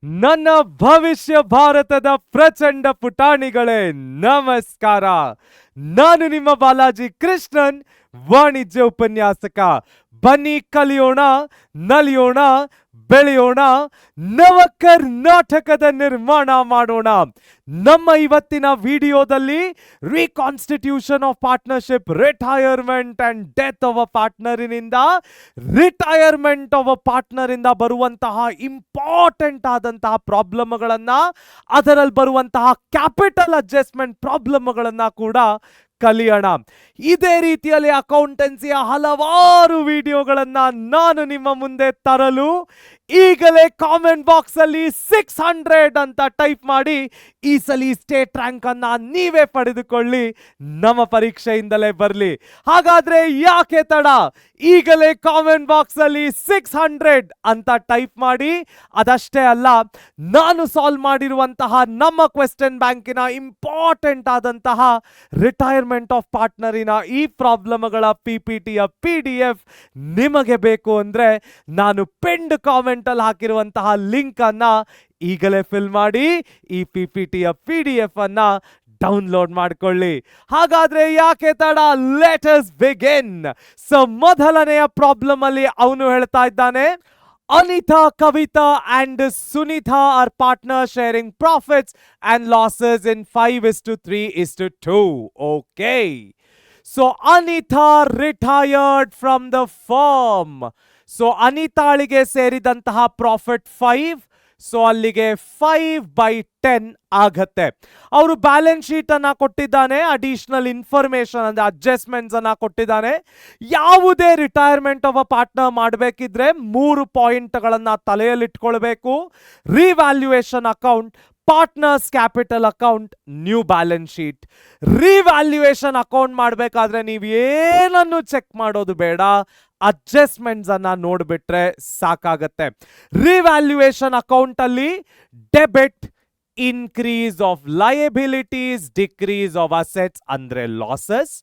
ನನ್ನ ಭವಿಷ್ಯ ಭಾರತದ ಪ್ರಚಂಡ ಪುಟಾಣಿಗಳೇ ನಮಸ್ಕಾರ. ನಾನು ನಿಮ್ಮ ಬಾಲಾಜಿ ಕೃಷ್ಣನ್, ವಾಣಿಜ್ಯ ಉಪನ್ಯಾಸಕ. ಬನ್ನಿ ಕಲಿಯೋಣ, ನಲಿಯೋಣ, ಬೆಳೆಯೋಣ, ನವ ಕರ್ನಾಟಕದ ನಿರ್ಮಾಣ ಮಾಡೋಣ. ನಮ್ಮ ಇವತ್ತಿನ ವಿಡಿಯೋದಲ್ಲಿ reconstitution of partnership, retirement and death of a ಪಾರ್ಟ್ನರಿನಿಂದ ರಿಟೈರ್ಮೆಂಟ್ ಆಫ್ ಅ ಪಾರ್ಟ್ನರಿಂದ ಬರುವಂತಹ ಇಂಪಾರ್ಟೆಂಟ್ ಆದಂತಹ ಪ್ರಾಬ್ಲಮ್ಗಳನ್ನ, ಅದರಲ್ಲಿ ಬರುವಂತಹ ಕ್ಯಾಪಿಟಲ್ ಅಡ್ಜಸ್ಟ್ಮೆಂಟ್ ಪ್ರಾಬ್ಲಮ್ಗಳನ್ನ ಕೂಡ ಕಲಿಯೋಣ. ಇದೇ ರೀತಿಯಲ್ಲಿ ಅಕೌಂಟೆನ್ಸಿಯ ಹಲವಾರು ವಿಡಿಯೋಗಳನ್ನ ನಾನು ನಿಮ್ಮ ಮುಂದೆ ತರಲು ಈಗಲೇ ಕಾಮೆಂಟ್ ಬಾಕ್ಸ್ ಅಲ್ಲಿ 600 ಅಂತ ಟೈಪ್ ಮಾಡಿ ಈ ಸಲ ಸ್ಟೇಟ್ ರ್ಯಾಂಕ್ ಅನ್ನ ನೀವೇ ಪಡೆದುಕೊಳ್ಳಿ. ನಮ್ಮ ಪರೀಕ್ಷೆಯಿಂದಲೇ ಬರಲಿ. ಹಾಗಾದ್ರೆ ಯಾಕೆ ತಡ? ಈಗಲೇ ಕಾಮೆಂಟ್ ಬಾಕ್ಸ್ ಅಲ್ಲಿ 600 ಅಂತ ಟೈಪ್ ಮಾಡಿ. ಅದಷ್ಟೇ ಅಲ್ಲ, ನಾನು ಸಾಲ್ವ್ ಮಾಡಿರುವಂತಹ ನಮ್ಮ ಕ್ವೆಶ್ಚನ್ ಬ್ಯಾಂಕಿನ ಇಂಪಾರ್ಟೆಂಟ್ ಆದಂತಹ ರಿಟೈರ್ಮೆಂಟ್ ಆಫ್ ಪಾರ್ಟ್ನರಿನ ಈ ಪ್ರಾಬ್ಲಮ್ಗಳ PPTಯ PDF ನಿಮಗೆ ಬೇಕು ಅಂದ್ರೆ ನಾನು ಪೆಂಡ್ ಕಾಮೆಂಟ್ ಅಲ್ಲಿ ಹಾಕಿರುವಂತಹ ಲಿಂಕ್ ಅನ್ನ ಈಗಲೇ ಫಿಲ್ ಮಾಡಿ ಈ PPTಯ PDF ಅನ್ನ ಡೌನ್ಲೋಡ್ ಮಾಡ್ಕೊಳ್ಳಿ. ಹಾಗಾದ್ರೆ ಯಾಕೆ ತಡ? Let us begin. ಸೊ ಮೊದಲನೆಯ ಪ್ರಾಬ್ಲಮ್ ಅಲ್ಲಿ ಅವನು ಹೇಳ್ತಾ ಇದ್ದಾನೆ, Anita, Kavita and Sunitha are partners sharing profits and losses in 5:3:2. Okay. So Anita retired from the firm. So ಅನಿತಾಳಿಗೆ ಸೇರಿದಂತಹ ಪ್ರಾಫಿಟ್ 5. ಸೊ ಅಲ್ಲಿಗೆ 5/10 ಆಗತ್ತೆ. ಅವರು ಬ್ಯಾಲೆನ್ಸ್ ಶೀಟ್ ಅನ್ನ ಕೊಟ್ಟಿದ್ದಾನೆ, ಅಡಿಷನಲ್ ಇನ್ಫಾರ್ಮೇಶನ್ ಅಂದ್ರೆ ಅಡ್ಜಸ್ಟ್ಮೆಂಟ್ಸ್ ಅನ್ನ ಕೊಟ್ಟಿದ್ದಾನೆ. ಯಾವುದೇ ರಿಟೈರ್ಮೆಂಟ್ ಆಫ್ ಅ ಪಾರ್ಟ್ನರ್ ಮಾಡಬೇಕಿದ್ರೆ 3 ಪಾಯಿಂಟ್ಗಳನ್ನ ತಲೆಯಲ್ಲಿಟ್ಕೊಳ್ಬೇಕು. Revaluation account, partners capital account, new balance sheet. Revaluation account ಮಾಡಬೇಕಾದ್ರೆ ನೀವು ಏನನ್ನು ಚೆಕ್ ಮಾಡೋದು ಬೇಡ, ಅಡ್ಜಸ್ಟ್ಮೆಂಟ್ಸ್ ಅನ್ನ ನೋಡ್ಬಿಟ್ರೆ ಸಾಕಾಗತ್ತೆ. ರಿವ್ಯಾಲ್ಯೂಯೇಷನ್ ಅಕೌಂಟ್ ಅಲ್ಲಿ debit, increase of liabilities, decrease of assets ಅಂದ್ರೆ losses.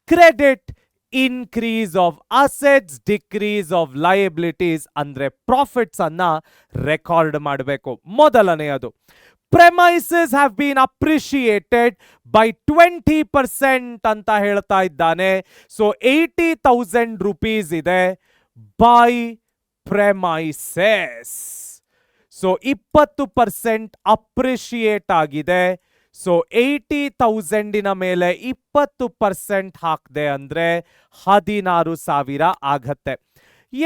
Credit, increase of assets, decrease of liabilities ಅಂದ್ರೆ ಪ್ರಾಫಿಟ್ಸ್ ಅನ್ನ ರೆಕಾರ್ಡ್ ಮಾಡಬೇಕು. ಮೊದಲನೆಯದು, premises have been appreciated by 20% ಅಂತ ಹೇಳ್ತಾ ಇದ್ದಾನೆ. ಸೊ 80,000 rupees ಇದೆ by premises. ಸೊ 20% ಅಪ್ರಿಶಿಯೇಟ್ ಆಗಿದೆ. ಸೊ 80,000 ಮೇಲೆ 20% ಹಾಕ್ದೆ ಅಂದ್ರೆ 16,000 ಆಗತ್ತೆ.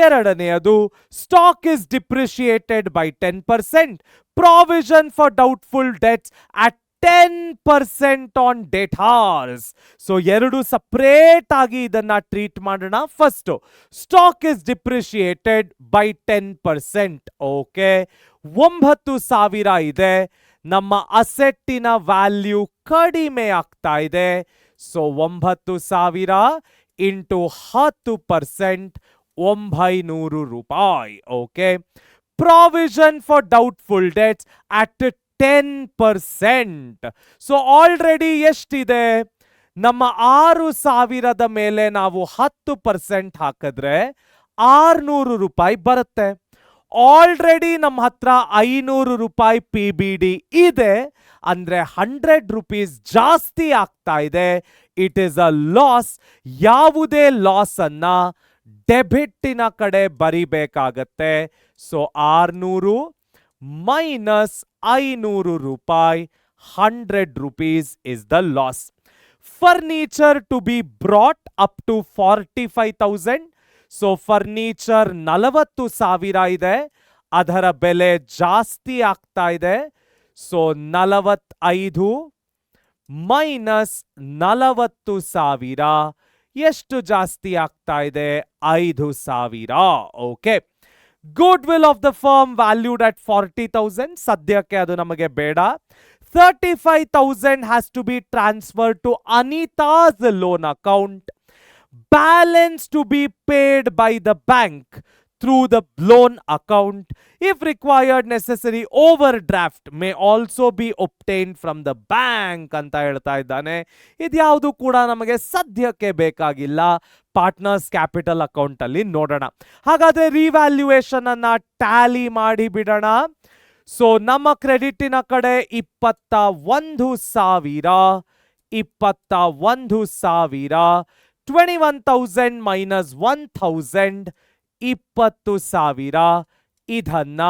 ಎರಡನೆಯದು, stock is depreciated by 10%. Provision for doubtful debts at 10% on debtors. So ಎರಡು ಸಪ್ರೇಟ್ ಆಗಿ ಇದನ್ನ ಟ್ರೀಟ್ ಮಾಡೋಣ. First, stock is depreciated by 10%. Okay, 9,000 ಇದೆ. ನಮ್ಮ ಅಸೆಟ್ಟಿನ ವ್ಯಾಲ್ಯೂ ಕಡಿಮೆ ಆಗ್ತಾ ಇದೆ. ಸೊ 9,000 ಇಂಟು 10%, 900 ರೂಪಾಯಿ. Okay, provision for doubtful debts at 10%. So already ಎಷ್ಟಿದೆ? ನಮ್ಮ 6,000 ಮೇಲೆ ನಾವು 10% ಹಾಕಿದ್ರೆ 600 ರೂಪಾಯಿ ಬರುತ್ತೆ. ಆಲ್ರೆಡಿ ನಮ್ಮ ಹತ್ರ 500 ರೂಪಾಯಿ PBD ಇದೆ, ಅಂದ್ರೆ 100 ರೂಪೀಸ್ ಜಾಸ್ತಿ ಆಗ್ತಾ ಇದೆ. It is a loss. ಯಾವುದೇ ಲಾಸ್ ಅನ್ನ ಡೆಬಿಟ್ಟಿನ ಕಡೆ ಬರಿಬೇಕಾಗತ್ತೆ. ಸೊ 600 ಮೈನಸ್ 500 ರೂಪಾಯಿ, 100 rupees is the loss. Furniture to be brought up to 45,000. So furniture 40,000 ಇದೆ, ಅದರ ಬೆಲೆ ಜಾಸ್ತಿ ಆಗ್ತಾ ಇದೆ. ಸೊ 45 ಮೈನಸ್ 40,000 ಎಷ್ಟು ಜಾಸ್ತಿ ಆಗ್ತಾ ಇದೆ? 5,000. Okay, goodwill of the firm valued at 40,000. ಸದ್ಯಕ್ಕೆ ಅದು ನಮಗೆ ಬೇಡ. 35,000 has to be transfer to Anita's loan account. Balance to be paid by the bank through the loan account. If required, necessary overdraft may also be obtained from the bank ಅಂತ ಹೇಳ್ತಾ ಇದ್ದಾನೆ. ಇದ್ಯಾವುದು ಕೂಡ ನಮಗೆ ಸದ್ಯಕ್ಕೆ ಬೇಕಾಗಿಲ್ಲ. ಪಾರ್ಟ್ನರ್ಸ್ ಕ್ಯಾಪಿಟಲ್ ಅಕೌಂಟ್ ಅಲ್ಲಿ ನೋಡೋಣ. ಹಾಗಾದ್ರೆ ರಿವ್ಯಾಲ್ಯೂಯೇಷನ್ ಅನ್ನ ಟ್ಯಾಲಿ ಮಾಡಿ ಬಿಡೋಣ. ಸೊ ನಮ್ಮ ಕ್ರೆಡಿಟಿನ ಕಡೆ 21,000, 21,000 ಮೈನಸ್ 1,000, 20,000. ಇದನ್ನ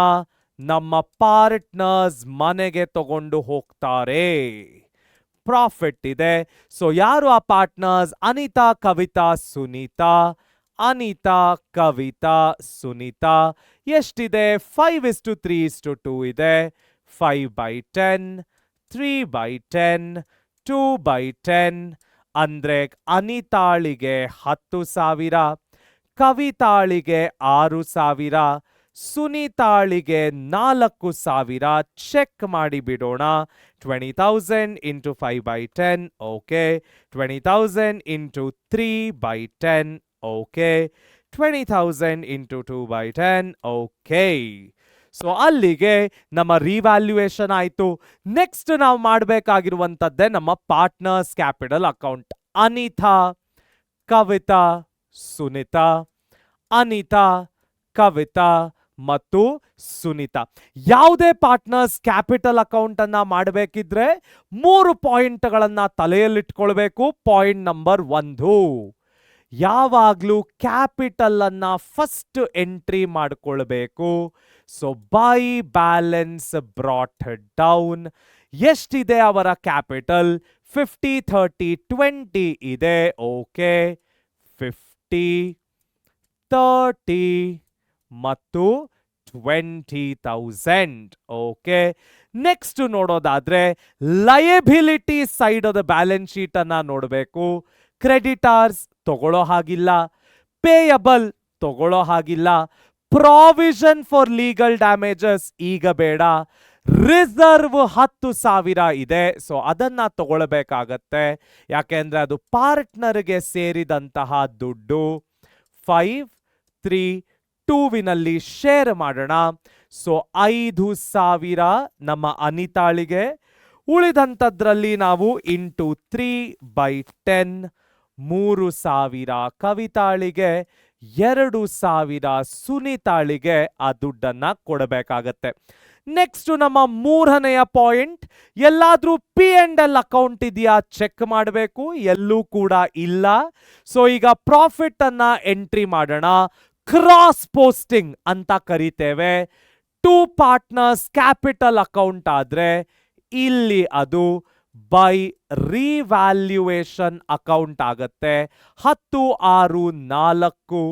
ನಮ್ಮ ಪಾರ್ಟ್ನರ್ಸ್ ಮನೆಗೆ ತಗೊಂಡು ಹೋಗ್ತಾರೆ. ಪ್ರಾಫಿಟ್ ಇದೆ. ಸೊ ಯಾರು ಆ ಪಾರ್ಟ್ನರ್ಸ್? ಅನಿತಾ, ಕವಿತಾ, ಸುನೀತಾ. ಅನಿತಾ, ಕವಿತಾ, ಸುನೀತಾ. ಎಷ್ಟಿದೆ? 5:3:2 ಇದೆ. 5/10, 3/10, 2/10. ಅಂದ್ರೆ ಅನಿತಾಳಿಗೆ 10,000, ಕವಿತಾಳಿಗೆ 6,000, ಸುನೀತಾಳಿಗೆ 4,000. ಚೆಕ್ ಮಾಡಿ ಬಿಡೋಣ. 20,000 into 5/10, okay. 20,000 into 3/10, okay. 20,000 into 2/10, okay. So ಅಲ್ಲಿಗೆ ನಮ್ಮ ರಿವ್ಯಾಲ್ಯೂಯೇಷನ್ ಆಯ್ತು. ನೆಕ್ಸ್ಟ್ ನಾವು ಮಾಡಬೇಕಾಗಿರುವಂತದ್ದೇ ನಮ್ಮ partners capital account. Anita, Kavita, Sunita. Anita, Kavita ಮತ್ತು ಸುನೀತಾ. ಯಾವುದೇ ಪಾರ್ಟ್ನರ್ಸ್ ಕ್ಯಾಪಿಟಲ್ ಅಕೌಂಟ್ ಅನ್ನ ಮಾಡಬೇಕಿದ್ರೆ 3 ಪಾಯಿಂಟ್ಗಳನ್ನ ತಲೆಯಲ್ಲಿಟ್ಕೊಳ್ಬೇಕು. ಪಾಯಿಂಟ್ ನಂಬರ್ 1, ಯಾವಾಗ್ಲೂ ಕ್ಯಾಪಿಟಲ್ ಅನ್ನ ಫಸ್ಟ್ ಎಂಟ್ರಿ ಮಾಡ್ಕೊಳ್ಬೇಕು. So by balance brought down. ಎಷ್ಟಿದೆ ಅವರ ಕ್ಯಾಪಿಟಲ್? 50, 30, 20 ಇದೆ. ಓಕೆ. 50, 30 ಮತ್ತು 20,000. ಓಕೆ. ನೆಕ್ಸ್ಟ್ ನೋಡೋದಾದ್ರೆ liability side of the balance sheet ಅನ್ನ ನೋಡಬೇಕು. ಕ್ರೆಡಿಟಾರ್ಸ್ ತಗೊಳ್ಳೋ ಹಾಗಿಲ್ಲ, ಪೇಯಬಲ್ ತಗೊಳ್ಳೋ ಹಾಗಿಲ್ಲ, ಪ್ರಾವಿಷನ್ ಫಾರ್ ಲೀಗಲ್ ಡ್ಯಾಮೇಜಸ್ ಈಗ ಬೇಡ, ರಿಸರ್ವ್ 10,000 ಇದೆ. ಸೊ ಅದನ್ನ ತಗೊಳ್ಬೇಕಾಗತ್ತೆ, ಯಾಕೆಂದ್ರೆ ಅದು ಪಾರ್ಟ್ನರ್ಗೆ ಸೇರಿದಂತಹ ದುಡ್ಡು. 5, 3, 2 ಶೇರ್ ಮಾಡೋಣ. ಸೊ 5,000 ನಮ್ಮ ಅನಿತಾಳಿಗೆ, ಉಳಿದಂಥದ್ರಲ್ಲಿ ನಾವು ಇಂಟು 3/10, 3,000 ಕವಿತಾಳಿಗೆ, 2,000 ಸುನೀತಾಳಿಗೆ ಆ ದುಡ್ಡನ್ನ ಕೊಡಬೇಕಾಗತ್ತೆ. ನೆಕ್ಸ್ಟ್ ನಮ್ಮ 3ನೇಯ ಪಾಯಿಂಟ್, ಎಲ್ಲಾದ್ರೂ P&L ಅಕೌಂಟ್ ಇದೆಯಾ ಚೆಕ್ ಮಾಡಬೇಕು. ಎಲ್ಲೂ ಕೂಡ ಇಲ್ಲ. ಸೊ ಈಗ ಪ್ರಾಫಿಟ್ ಅನ್ನ ಎಂಟ್ರಿ ಮಾಡೋಣ. ಕ್ರಾಸ್ ಪೋಸ್ಟಿಂಗ್ ಅಂತ ಕರಿತೇವೆ. 2 ಪಾರ್ಟ್ನರ್ಸ್ ಕ್ಯಾಪಿಟಲ್ ಅಕೌಂಟ್ ಆದ್ರೆ ಇಲ್ಲಿ ಅದು ಬೈ ರಿವ್ಯಾಲ್ಯೂಯೇಷನ್ ಅಕೌಂಟ್ ಆಗತ್ತೆ. 10, 6, 4.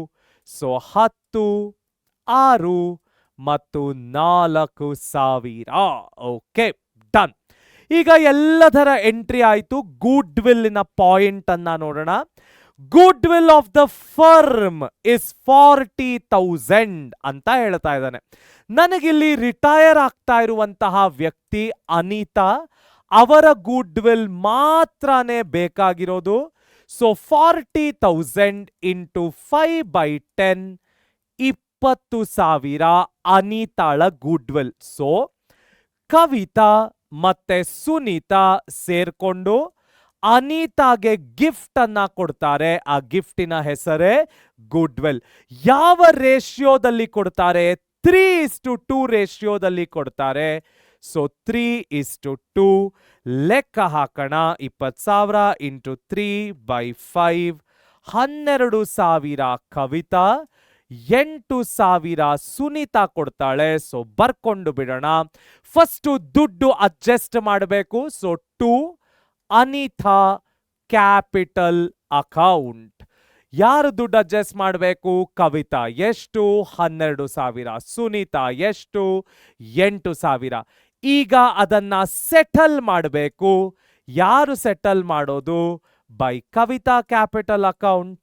ಸೊ 10, 6 ಮತ್ತು 4,000. Okay, done. ಈಗ ಎಲ್ಲದರ ಎಂಟ್ರಿ ಆಯ್ತು. ಗುಡ್ ವಿಲ್ ಪಾಯಿಂಟ್ ಅನ್ನ ನೋಡೋಣ. Good will of the firm is 40,000 ಅಂತ ಹೇಳ್ತಾ ಇದ್ದಾನೆ. ನನಗಿಲ್ಲಿ ರಿಟೈರ್ ಆಗ್ತಾ ಇರುವಂತಹ ವ್ಯಕ್ತಿ ಅನಿತಾ, ಅವರ ಗುಡ್ ವಿಲ್ ಮಾತ್ರನೇ ಬೇಕಾಗಿರೋದು. ಸೊ 40,000 ಇಂಟು 5/10, 20,000 ಅನಿತಾಳ ಗುಡ್ ವಿಲ್. ಸೊ ಕವಿತಾ ಮತ್ತೆ ಸುನೀತಾ ಸೇರ್ಕೊಂಡು ಅನಿತಾಗೆ ಗಿಫ್ಟ್ ಅನ್ನ ಕೊಡ್ತಾರೆ. ಆ ಗಿಫ್ಟಿನ ಹೆಸರೇ ಗುಡ್ ವಿಲ್. ಯಾವ ರೇಷಿಯೋದಲ್ಲಿ ಕೊಡ್ತಾರೆ? 3:2 ರೇಷಿಯೋದಲ್ಲಿ ಕೊಡ್ತಾರೆ. ಸೊ 3:2 ಲೆಕ್ಕ ಹಾಕೋಣ. 20,000 ಇಂಟು 3/5, 12,000 ಕವಿತಾ, 8,000 ಸುನೀತಾ ಕೊಡ್ತಾಳೆ. ಸೊ ಬರ್ಕೊಂಡು ಬಿಡೋಣ. ಫಸ್ಟ್ ದುಡ್ಡು ಅಡ್ಜಸ್ಟ್ ಮಾಡಬೇಕು. So 2 Anita capital account. ಯಾರು ದುಡ್ಡು ಅಡ್ಜಸ್ಟ್ ಮಾಡಬೇಕು? ಕವಿತಾ. ಎಷ್ಟು? 12,000. ಸುನೀತಾ ಎಷ್ಟು? 8,000. ಈಗ ಅದನ್ನ ಸೆಟಲ್ ಮಾಡಬೇಕು. ಯಾರು ಸೆಟಲ್ ಮಾಡೋದು? By Kavita capital account,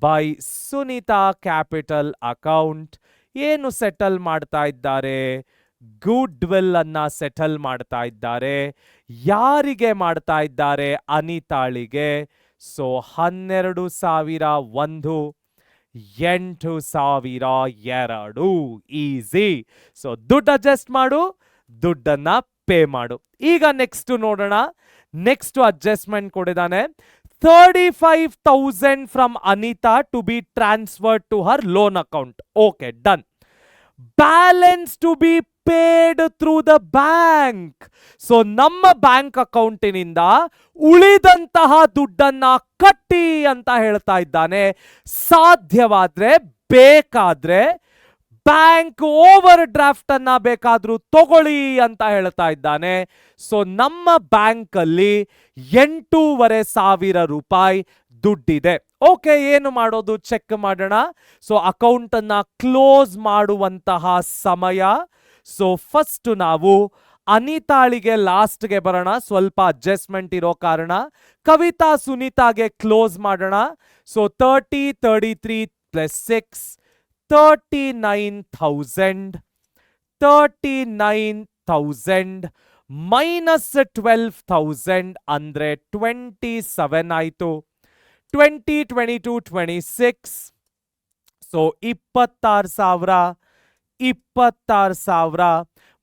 by Sunita capital account. ಏನು ಸೆಟಲ್ ಮಾಡ್ತಾ ಇದ್ದಾರೆ? ಗುಡ್ ವಿಲ್ ಅನ್ನ ಸೆಟಲ್ ಮಾಡ್ತಾ ಇದ್ದಾರೆ. ಯಾರಿಗೆ ಮಾಡ್ತಾ ಇದ್ದಾರೆ? ಅನಿತಾಳಿಗೆ. ಸೊ 12,000 1, 8,000 2. ಈಸಿ. ಸೊ ದುಡ್ಡು ಅಡ್ಜಸ್ಟ್ ಮಾಡು, ದುಡ್ಡನ್ನ ಪೇ ಮಾಡು. ಈಗ ನೆಕ್ಸ್ಟ್ ನೋಡೋಣ. ನೆಕ್ಸ್ಟ್ ಅಡ್ಜಸ್ಟ್ಮೆಂಟ್ ಕೊಡಿದಾನೆ. 35,000 from Anita to be transferred to her loan account. Okay, done. Balance to be paid through the bank. So ನಮ್ಮ ಬ್ಯಾಂಕ್ ಅಕೌಂಟಿನಿಂದ ಉಳಿದಂತಹ ದುಡ್ಡನ್ನ ಕಟ್ಟಿ ಅಂತ ಹೇಳ್ತಾ ಇದ್ದಾನೆ. ಸಾಧ್ಯವಾದ್ರೆ ಬೇಕಾದ್ರೆ ಬ್ಯಾಂಕ್ ಓವರ್ ಡ್ರಾಫ್ಟ್ ಅನ್ನ ಬೇಕಾದ್ರೂ ತಗೊಳ್ಳಿ ಅಂತ ಹೇಳ್ತಾ ಇದ್ದಾನೆ. ಸೊ ನಮ್ಮ ಬ್ಯಾಂಕ್ ಅಲ್ಲಿ 8,500 ರೂಪಾಯಿ ದುಡ್ಡಿದೆ. ಓಕೆ, ಏನು ಮಾಡೋದು ಚೆಕ್ ಮಾಡೋಣ. ಸೊ ಅಕೌಂಟ್ ಅನ್ನ ಕ್ಲೋಸ್ ಮಾಡುವಂತಹ ಸಮಯ. ಸೊ ಫಸ್ಟ್ ನಾವು ಅನಿತಾಳಿಗೆ ಲಾಸ್ಟ್ಗೆ ಬರೋಣ, ಸ್ವಲ್ಪ ಅಡ್ಜಸ್ಟ್ಮೆಂಟ್ ಇರೋ ಕಾರಣ. ಕವಿತಾ ಸುನೀತಾಗೆ ಕ್ಲೋಸ್ ಮಾಡೋಣ. So 30, 33 plus 6 39,000. 39,000 ಮೈನಸ್ 12,000 ಅಂದ್ರೆ 27 ಆಯ್ತು. 20, 22, 26. ಸೊ 26,000. 26,000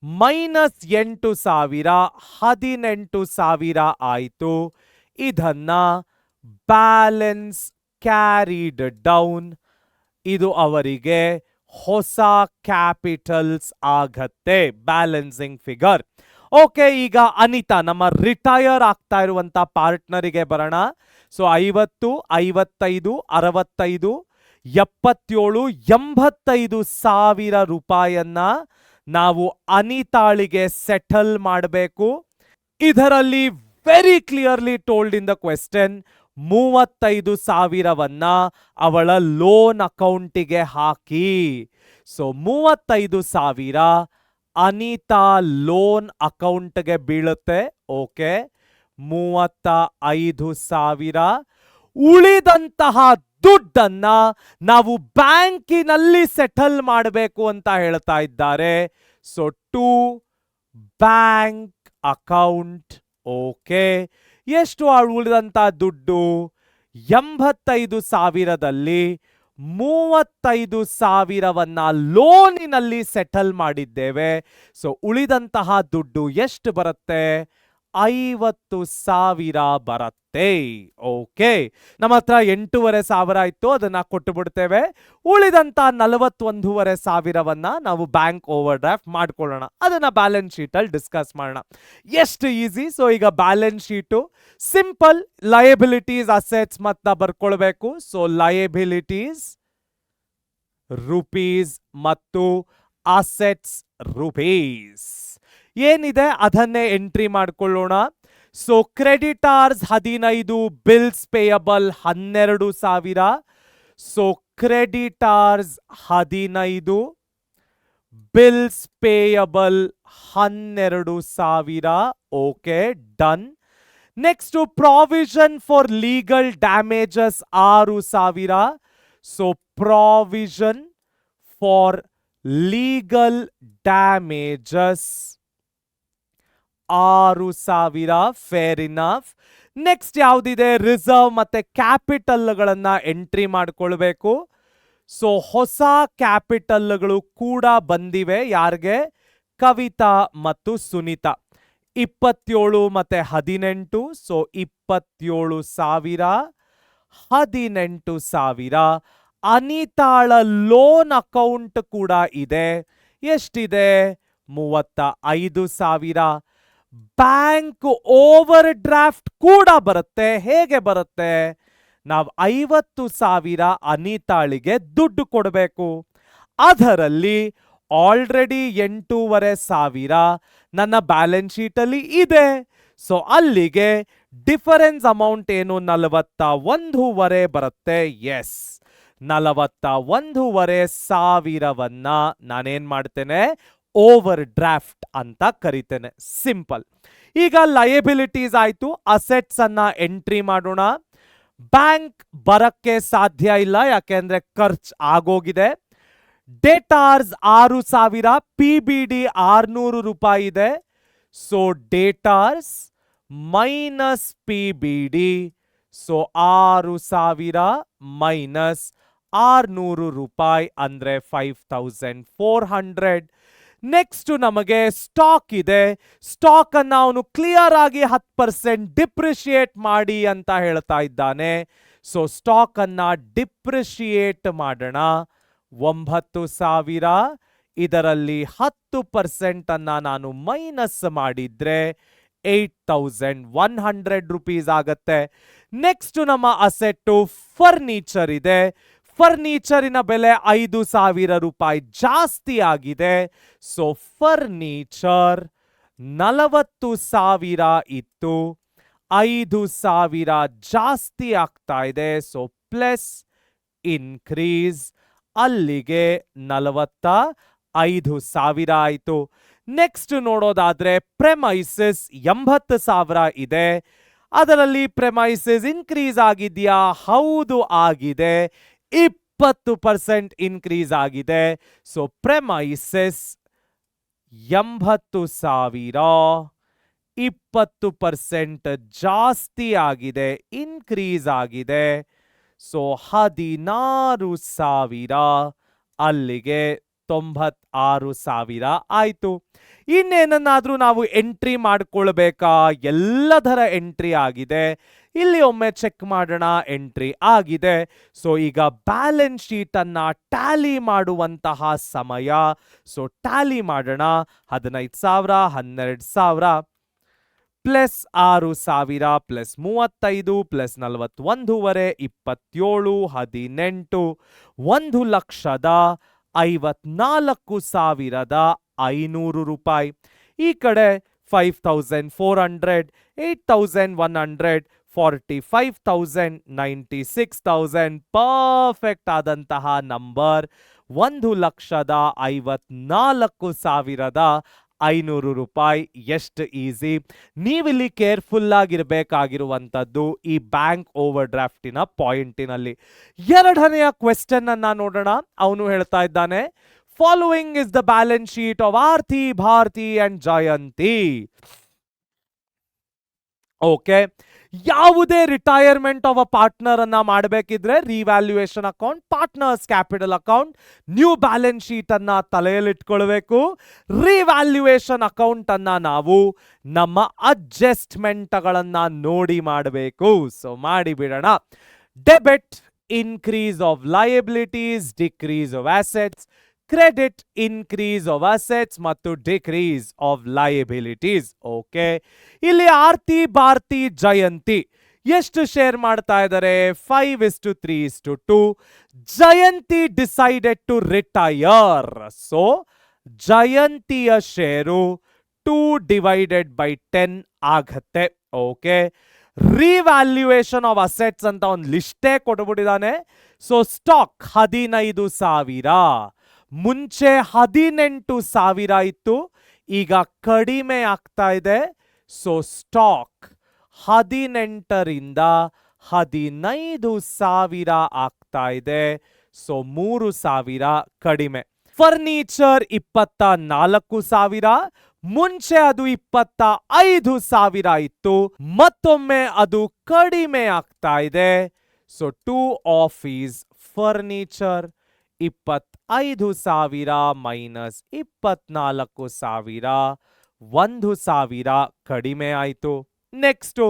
ಮೈನಸ್ 8,000 18,000 ಆಯ್ತು. ಇದನ್ನ ಬ್ಯಾಲೆನ್ಸ್ ಕ್ಯಾರಿಡ್ ಡೌನ್. ಇದು ಅವರಿಗೆ ಹೊಸ ಕ್ಯಾಪಿಟಲ್ಸ್ ಆಗತ್ತೆ, ಬ್ಯಾಲೆನ್ಸಿಂಗ್ ಫಿಗರ್. ಓಕೆ, ಈಗ ಅನಿತಾ ನಮ್ಮ ರಿಟೈರ್ ಆಗ್ತಾ ಇರುವಂತ ಪಾರ್ಟ್ನರಿಗೆ ಬರೋಣ. ಸೊ 50, 55, 65, 77, 85,000 ರೂಪಾಯನ್ನ ನಾವು ಅನಿತಾಳಿಗೆ ಸೆಟಲ್ ಮಾಡಬೇಕು. ಇದರಲ್ಲಿ very clearly told in the question 35,000ವನ್ನ ಅವಳ ಲೋನ್ ಅಕೌಂಟಿಗೆ ಹಾಕಿ. ಸೊ 35,000 ಅನಿತಾ ಲೋನ್ ಅಕೌಂಟ್ಗೆ ಬೀಳುತ್ತೆ. ಓಕೆ, 35,000. ಉಳಿದಂತಹ ದುಡ್ಡನ್ನ ನಾವು ಬ್ಯಾಂಕಿನಲ್ಲಿ ಸೆಟಲ್ ಮಾಡಬೇಕು ಅಂತ ಹೇಳ್ತಾ ಇದ್ದಾರೆ. So to bank account. Okay, ಎಷ್ಟು ಉಳಿದಂತ ದುಡ್ಡು? 85,000ದಲ್ಲಿ 35,000ವನ್ನ ಲೋನಿನಲ್ಲಿ ಸೆಟಲ್ ಮಾಡಿದ್ದೇವೆ. ಸೊ ಉಳಿದಂತಹ ದುಡ್ಡು ಎಷ್ಟು ಬರುತ್ತೆ? 50,000 ಬರುತ್ತೆ. ಓಕೆ, ನಮ್ಮ ಹತ್ರ 8,500 ಇತ್ತು, ಅದನ್ನ ಕೊಟ್ಟು ಬಿಡ್ತೇವೆ. ಉಳಿದಂತ 41,500ವನ್ನ ನಾವು ಬ್ಯಾಂಕ್ ಓವರ್ ಡ್ರಾಫ್ಟ್ ಮಾಡ್ಕೊಳ್ಳೋಣ. ಅದನ್ನ ಬ್ಯಾಲೆನ್ಸ್ ಶೀಟ್ ಅಲ್ಲಿ ಡಿಸ್ಕಸ್ ಮಾಡೋಣ. ಎಷ್ಟು ಈಸಿ. ಸೊ ಈಗ balance sheet simple. Liabilities, assets ಮತ್ತ ಬರ್ಕೊಳ್ಬೇಕು. ಸೊ ಲಯಬಿಲಿಟೀಸ್ ರುಪೀಸ್ ಮತ್ತು ಅಸೆಟ್ಸ್ ರುಪೀಸ್ ಏನಿದೆ ಅದನ್ನೇ ಎಂಟ್ರಿ ಮಾಡ್ಕೊಳ್ಳೋಣ. So creditors 15, bills payable 12,000. So creditors 15, bills payable 12,000. Okay, done. Next provision for legal damages 6,000. So provision for legal damages 6,000. Fair enough. Next ಯಾವ್ದಿದೆ? Reserve ಮತ್ತೆ ಕ್ಯಾಪಿಟಲ್ಗಳನ್ನ ಎಂಟ್ರಿ ಮಾಡ್ಕೊಳ್ಬೇಕು. ಸೊ ಹೊಸ ಕ್ಯಾಪಿಟಲ್ಗಳು ಕೂಡ ಬಂದಿವೆ. ಯಾರಿಗೆ? ಕವಿತಾ ಮತ್ತು ಸುನೀತಾ. 27 ಮತ್ತೆ 18. ಸೊ 27,000, 18,000. ಅನಿತಾಳ ಲೋನ್ ಅಕೌಂಟ್ ಕೂಡ ಇದೆ. ಎಷ್ಟಿದೆ? 35,000. ಬ್ಯಾಂಕ್ ಓವರ್ ಡ್ರಾಫ್ಟ್ ಕೂಡ ಬರುತ್ತೆ. ಹೇಗೆ ಬರುತ್ತೆ? ನಾವು 50,000 ಅನಿತಾಳಿಗೆ ದುಡ್ಡು ಕೊಡಬೇಕು. ಅದರಲ್ಲಿ ಆಲ್ರೆಡಿ 8,500 ನನ್ನ ಬ್ಯಾಲೆನ್ಸ್ ಶೀಟ್ ಅಲ್ಲಿ ಇದೆ. ಸೊ ಅಲ್ಲಿಗೆ ಡಿಫರೆನ್ಸ್ ಅಮೌಂಟ್ ಏನು? 41,500 ಬರುತ್ತೆ. ಎಸ್, 41,500ವನ್ನ ನಾನೇನ್ ಮಾಡ್ತೇನೆ? ಓವರ್ ಡ್ರಾಫ್ಟ್ ಅಂತ ಕರಿತೇನೆ. ಸಿಂಪಲ್. ಈಗ ಲಯಬಿಲಿಟೀಸ್ ಆಯ್ತು. ಅಸೆಟ್ಸ್ ಅನ್ನ ಎಂಟ್ರಿ ಮಾಡೋಣ. ಬ್ಯಾಂಕ್ ಬರಕ್ಕೆ ಸಾಧ್ಯ ಇಲ್ಲ, ಯಾಕೆಂದ್ರೆ ಖರ್ಚು ಆಗೋಗಿದೆ. ಡೇಟಾರ್ಸ್ 6,000, PBD 600 ರೂಪಾಯಿ ಇದೆ. So ಡೇಟಾರ್ಸ್ minus PBD. So 6,000 minus 600 ರೂಪಾಯಿ ಅಂದ್ರೆ 5,400. ನೆಕ್ಸ್ಟ್ ನಮಗೆ ಸ್ಟಾಕ್ ಇದೆ. ಸ್ಟಾಕ್ ಅನ್ನ ಅವನು ಕ್ಲಿಯರ್ ಆಗಿ 10% ಡಿಪ್ರಿಶಿಯೇಟ್ ಮಾಡಿ ಅಂತ ಹೇಳ್ತಾ ಇದ್ದಾನೆ. ಸೊ ಸ್ಟಾಕ್ ಅನ್ನ ಡಿಪ್ರಿಶಿಯೇಟ್ ಮಾಡೋಣ. 9,000 ಇದರಲ್ಲಿ 10% ಅನ್ನ ನಾನು ಮೈನಸ್ ಮಾಡಿದ್ರೆ 8100 rupees ಆಗತ್ತೆ. ನೆಕ್ಸ್ಟ್ ನಮ್ಮ ಅಸೆಟ್ಟು ಫರ್ನಿಚರ್ ಇದೆ. ಫರ್ನಿಚರಿನ ಬೆಲೆ 5000 ರೂಪಾಯಿ ಜಾಸ್ತಿ ಆಗಿದೆ. ಸೊ ಫರ್ನಿಚರ್ 40,000 ಇತ್ತು, 5,000 ಜಾಸ್ತಿ ಆಗ್ತಾ ಇದೆ. ಸೊ ಪ್ಲಸ್ ಇನ್ಕ್ರೀಸ್, ಅಲ್ಲಿಗೆ 45,000 ಆಯಿತು. ನೆಕ್ಸ್ಟ್ ನೋಡೋದಾದ್ರೆ ಪ್ರೆಮೈಸಸ್ 80,000 ಇದೆ. ಅದರಲ್ಲಿ ಪ್ರೆಮೈಸಸ್ ಇನ್ಕ್ರೀಸ್ ಆಗಿದೆಯಾ? ಹೌದು ಆಗಿದೆ, 20% ಇನ್ಕ್ರೀಸ್ ಆಗಿದೆ. ಸೊ ಪ್ರೆಮೈಸಸ್ 80,000 20% ಜಾಸ್ತಿ ಆಗಿದೆ, ಇನ್ಕ್ರೀಸ್ ಆಗಿದೆ. ಸೊ 16,000 ಅಲ್ಲಿಗೆ 96,000 ಆಯ್ತು. ಇನ್ನೇನನ್ನಾದ್ರೂ ನಾವು ಎಂಟ್ರಿ ಮಾಡ್ಕೊಳ್ಬೇಕಾ? ಎಲ್ಲದರ ಎಂಟ್ರಿ ಆಗಿದೆ. ಇಲ್ಲಿ ಒಮ್ಮೆ ಚೆಕ್ ಮಾಡೋಣ, ಎಂಟ್ರಿ ಆಗಿದೆ. ಸೊ ಈಗ ಬ್ಯಾಲೆನ್ಸ್ ಶೀಟ್ ಅನ್ನ ಟ್ಯಾಲಿ ಮಾಡುವಂತಹ ಸಮಯ. ಸೊ ಟ್ಯಾಲಿ ಮಾಡೋಣ. 15,000 12,000 ಪ್ಲಸ್ 6,000 ಪ್ಲಸ್ 35 ಪ್ಲಸ್ 41,500 27 18 1,54,500 ರೂಪಾಯಿ. ಈ ಕಡೆ 5,400 8,100 45,000 96,000 ಪರ್ಫೆಕ್ಟ್ ಆದಂತಹ ನಂಬರ್. 1,54,500 ರೂಪಾಯಿ. ಎಷ್ಟು ಈಸಿ. ನೀವಿಲ್ಲಿ ಕೇರ್ಫುಲ್ ಆಗಿರ್ಬೇಕಾಗಿರುವಂಥದ್ದು ಈ ಬ್ಯಾಂಕ್ ಓವರ್ ಡ್ರಾಫ್ಟಿನ ಪಾಯಿಂಟಿನಲ್ಲಿ. ಎರಡನೆಯ ಕ್ವೆಶ್ಚನ್ ಅನ್ನ ನೋಡೋಣ. ಅವನು ಹೇಳ್ತಾ ಇದ್ದಾನೆ, following is the balance sheet of Aarti, Bharati and Jayanti. Okay, ಯಾವುದೇ ರಿಟೈರ್ಮೆಂಟ್ ಆಫ್ ಅ ಪಾರ್ಟ್ನರ್ ಅನ್ನ ಮಾಡಬೇಕಿದ್ರೆ revaluation account, partners capital account, new balance sheet ಅನ್ನ ತಲೆಯಲ್ಲಿಟ್ಕೊಳ್ಬೇಕು. ರಿವ್ಯಾಲ್ಯೂಯೇಷನ್ ಅಕೌಂಟ್ ಅನ್ನ ನಾವು ನಮ್ಮ ಅಡ್ಜಸ್ಟ್ಮೆಂಟ್ ಗಳನ್ನ ನೋಡಿ ಮಾಡಬೇಕು. ಸೊ ಮಾಡಿಬಿಡೋಣ. Debit increase of liabilities, decrease of assets. Credit increase of assets ಮತ್ತು ಡಿಕ್ರೀಸ್ ಆಫ್ ಲಯಬಿಲಿಟೀಸ್. ಓಕೆ, ಇಲ್ಲಿ ಆರ್ತಿ, ಭಾರತಿ, ಜಯಂತಿ ಎಷ್ಟು ಶೇರ್ ಮಾಡ್ತಾ ಇದ್ದಾರೆ? 5:3:2. Jayanti decided to retire. So ಜಯಂತಿಯ ಶೇರು 2/10 ಆಗತ್ತೆ. ಓಕೆ, ರಿವ್ಯಾಲ್ಯೂಯೇಷನ್ ಆಫ್ ಅಸೆಟ್ಸ್ ಅಂತ ಒಂದು ಲಿಸ್ಟೇ ಕೊಟ್ಬಿಟ್ಟಿದ್ದಾನೆ. ಸೊ ಸ್ಟಾಕ್ 15,000, ಮುಂಚೆ 18,000 ಇತ್ತು, ಈಗ ಕಡಿಮೆ ಆಗ್ತಾ ಇದೆ. ಸೊ ಸ್ಟಾಕ್ 18ರಿಂದ 15,000 ಆಗ್ತಾ ಇದೆ. ಸೊ 3,000 ಕಡಿಮೆ. ಫರ್ನಿಚರ್ 24,000, ಮುಂಚೆ ಅದು 25,000 ಇತ್ತು, ಮತ್ತೊಮ್ಮೆ ಅದು ಕಡಿಮೆ ಆಗ್ತಾ ಇದೆ. So 2 off is furniture. 25,000 minus 24,000, 1,000 ಕಡಿಮೆ ಆಯಿತು. Next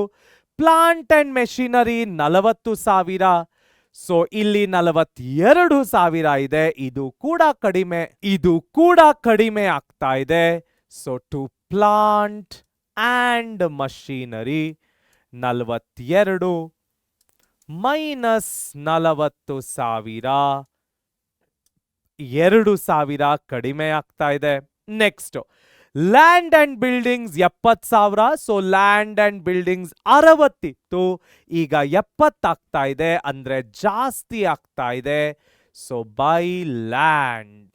plant and machinery 40,000. So ಇಲ್ಲಿ 42,000 ಇದೆ, ಇದು ಕೂಡ ಕಡಿಮೆ ಆಗ್ತಾ ಇದೆ. So to plant and machinery 42 minus 40,000, 2,000 ಕಡಿಮೆ ಆಗ್ತಾ ಇದೆ. Next land and buildings 70,000. So land and buildings 60 ಇತ್ತು, ಈಗ 70 ಆಗ್ತಾ ಇದೆ, ಅಂದ್ರೆ ಜಾಸ್ತಿ ಆಗ್ತಾ ಇದೆ. So by land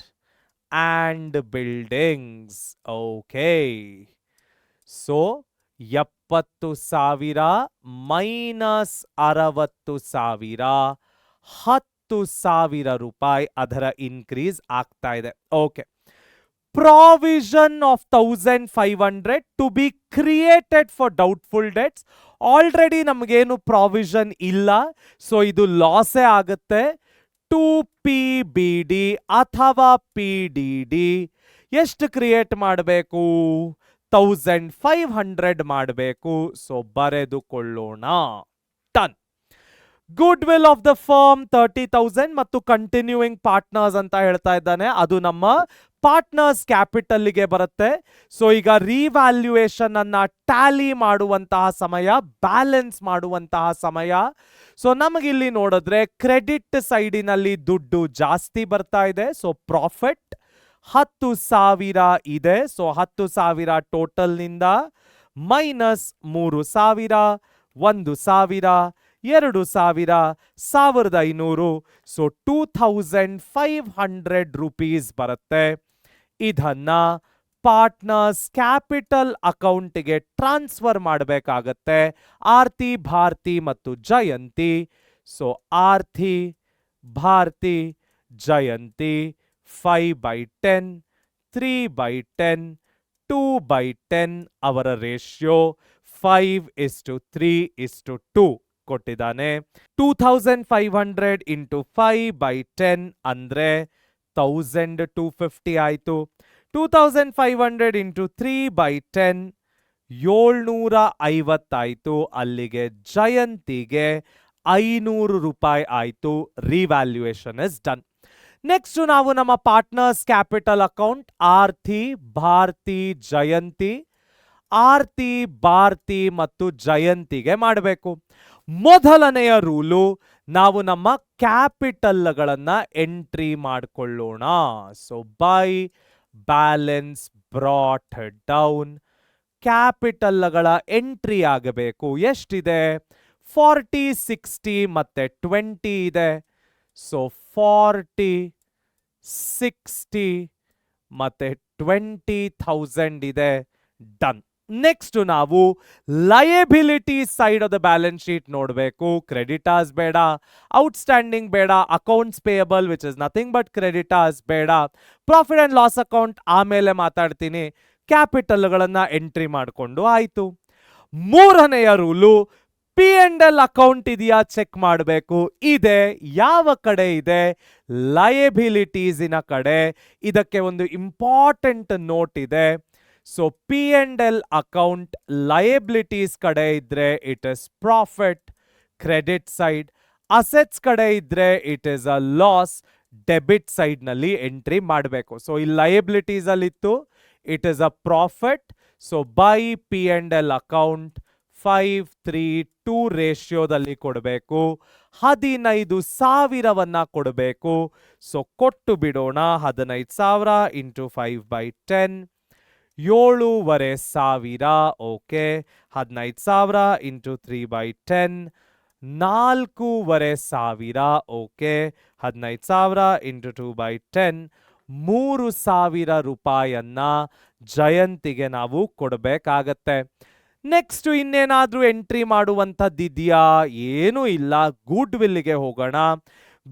and buildings. Okay, so 70,000 minus 60,000, 10,000 ರೂಪಾಯಿ ಅದರ ಇನ್ಕ್ರೀಸ್ ಆಗ್ತಾ ಇದೆ. Okay, provision of 1,500 to be created for doubtful debts. Already ನಮಗೇನು ಪ್ರಾವಿಷನ್ ಇಲ್ಲ, ಸೊ ಇದು ಲಾಸೇ ಆಗುತ್ತೆ. 2PBD ಅಥವಾ PDD ಎಷ್ಟು ಕ್ರಿಯೇಟ್ ಮಾಡಬೇಕು? 1,500 ಮಾಡಬೇಕು. ಸೊ ಬರೆದುಕೊಳ್ಳೋಣ. Done. Goodwill of the firm 30,000 ಮತ್ತು ಕಂಟಿನ್ಯೂಯಿಂಗ್ ಪಾರ್ಟ್ನರ್ಸ್ ಅಂತ ಹೇಳ್ತಾ ಇದ್ದಾನೆ, ಅದು ನಮ್ಮ ಪಾರ್ಟ್ನರ್ಸ್ ಕ್ಯಾಪಿಟಲ್ಗೆ ಬರುತ್ತೆ. ಸೊ ಈಗ ರಿವ್ಯಾಲ್ಯೂಯೇಷನ್ ಅನ್ನ ಟ್ಯಾಲಿ ಮಾಡುವಂತಹ ಸಮಯ, ಬ್ಯಾಲೆನ್ಸ್ ಮಾಡುವಂತಹ ಸಮಯ. ಸೊ ನಮಗಿಲ್ಲಿ ನೋಡಿದ್ರೆ ಕ್ರೆಡಿಟ್ ಸೈಡಿನಲ್ಲಿ ದುಡ್ಡು ಜಾಸ್ತಿ ಬರ್ತಾ ಇದೆ. ಸೊ ಪ್ರಾಫಿಟ್ 10,000 ಇದೆ. ಸೊ 10,000 ಟೋಟಲ್ನಿಂದ ಮೈನಸ್ 3,000, 1,000, 2,000, 1,500. ಸೊ 2,500 rupees ಬರುತ್ತೆ. ಇದನ್ನ ಪಾರ್ಟ್ನರ್ಸ್ ಕ್ಯಾಪಿಟಲ್ ಅಕೌಂಟ್ಗೆ ಟ್ರಾನ್ಸ್ಫರ್ ಮಾಡಬೇಕಾಗತ್ತೆ ಆರ್ತಿ, ಭಾರತಿ ಮತ್ತು ಜಯಂತಿ. ಸೊ ಆರ್ತಿ, ಭಾರತಿ, ಜಯಂತಿ 5/10, 3/10, 2/10 ಅವರ ರೇಷಿಯೋ 5:3:2 ಕೊಟ್ಟಿದ್ದಾನೆ. 2,500 into 5/10 ಅಂದ್ರೆ 1,250 ಆಯ್ತು. 2,500 into 3/10 750 ಆಯ್ತು. ಅಲ್ಲಿಗೆ ಜಯಂತಿಗೆ 500 ರೂಪಾಯಿ ಆಯ್ತು. Revaluation is done. ನೆಕ್ಸ್ಟ್ ನಾವು ನಮ್ಮ partners capital account Aarti, Bharati, Jayanti, Aarti, Bharati ಮತ್ತು ಜಯಂತಿಗೆ ಮಾಡಬೇಕು. ಮೊದಲನೆಯ ರೂಲು, ನಾವು ನಮ್ಮ ಕ್ಯಾಪಿಟಲ್ಗಳನ್ನ ಎಂಟ್ರಿ ಮಾಡಿಕೊಳ್ಳೋಣ. So by balance brought down, ಕ್ಯಾಪಿಟಲ್ಗಳ ಎಂಟ್ರಿ ಆಗಬೇಕು. ಎಷ್ಟಿದೆ? 40, 60 ಮತ್ತೆ 20 ಇದೆ. ಸೊ 40, 60 ಮತ್ತೆ 20,000 ಇದೆ. ಡನ್. ನೆಕ್ಸ್ಟ್ ನಾವು liability side of the balance sheet ನೋಡಬೇಕು. ಕ್ರೆಡಿಟರ್ಸ್ ಬೇಡ, ಔಟ್ಸ್ಟ್ಯಾಂಡಿಂಗ್ ಬೇಡ, accounts payable which is nothing but creditors ಬೇಡ, ಪ್ರಾಫಿಟ್ ಅಂಡ್ ಲಾಸ್ ಅಕೌಂಟ್ ಆಮೇಲೆ ಮಾತಾಡ್ತೀನಿ. ಕ್ಯಾಪಿಟಲ್ಗಳನ್ನ ಎಂಟ್ರಿ ಮಾಡಿಕೊಂಡು ಆಯ್ತು. ಮೂರನೆಯ ರೂಲು, P&L ಅಕೌಂಟ್ ಇದೆಯಾ ಚೆಕ್ ಮಾಡಬೇಕು. ಇದೆ. ಯಾವ ಕಡೆ ಇದೆ? ಲಯಬಿಲಿಟೀಸಿನ ಕಡೆ. ಇದಕ್ಕೆ ಒಂದು ಇಂಪಾರ್ಟೆಂಟ್ ನೋಟ್ ಇದೆ. ಸೊ P&L ಅಕೌಂಟ್ ಲಯಬಿಲಿಟೀಸ್ ಕಡೆ ಇದ್ರೆ it is profit, credit side. Assets ಕಡೆ ಇದ್ರೆ it is a loss, debit side ನಲ್ಲಿ ಎಂಟ್ರಿ ಮಾಡಬೇಕು. ಸೊ ಈ ಲಯಬಿಲಿಟೀಸ್ ಅಲ್ಲಿ ಇತ್ತು, it is a profit. So by P&L account 5:3:2 ರೇಷಿಯೋದಲ್ಲಿ ಕೊಡಬೇಕು. 15,000 ಕೊಡಬೇಕು. ಸೊ ಕೊಟ್ಟು ಬಿಡೋಣ. 15,000 into 5/10 7,500. Okay. 15,000 into 3/10 4,500. Okay. 15,000 into 2/10 3,000 ರೂಪಾಯಿಯನ್ನ ಜಯಂತಿಗೆ ನಾವು ಕೊಡಬೇಕಾಗತ್ತೆ. ನೆಕ್ಸ್ಟ್ ಇನ್ನೇನಾದ್ರೂ ಎಂಟ್ರಿ ಮಾಡುವಂಥದ್ದಿದೆಯಾ? ಏನೂ ಇಲ್ಲ. ಗುಡ್ ವಿಲ್ಗೆ ಹೋಗೋಣ.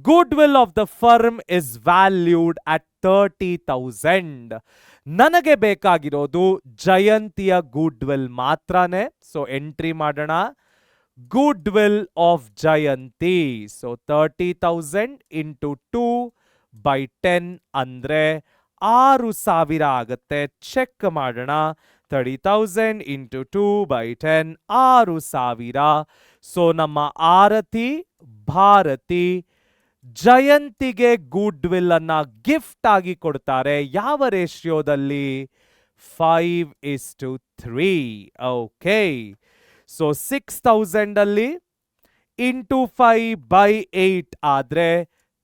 Goodwill of the firm is valued at 30,000. ನನಗೆ ಬೇಕಾಗಿರೋದು ಜಯಂತಿಯ ಗುಡ್ ವಿಲ್ ಮಾತ್ರನೇ. ಸೊ ಎಂಟ್ರಿ ಮಾಡೋಣ. Goodwill of Jayanti. So 30,000 into 2/10 ಅಂದ್ರೆ 6,000 ಆಗುತ್ತೆ. ಚೆಕ್ ಮಾಡೋಣ. 30,000 into 2/10 6,000. ಸೊ ನಮ್ಮ ಆರತಿ, ಭಾರತಿ, ಜಯಂತಿಗೆ ಗುಡ್ ವಿಲ್ ಅನ್ನ ಗಿಫ್ಟ್ ಆಗಿ ಕೊಡ್ತಾರೆ. ಯಾವ ರೇಷಿಯೋದಲ್ಲಿ? 5:3. ಓಕೆ. ಸೊ 6,000 ಅಲ್ಲಿ ಇಂಟು 5/8 ಆದ್ರೆ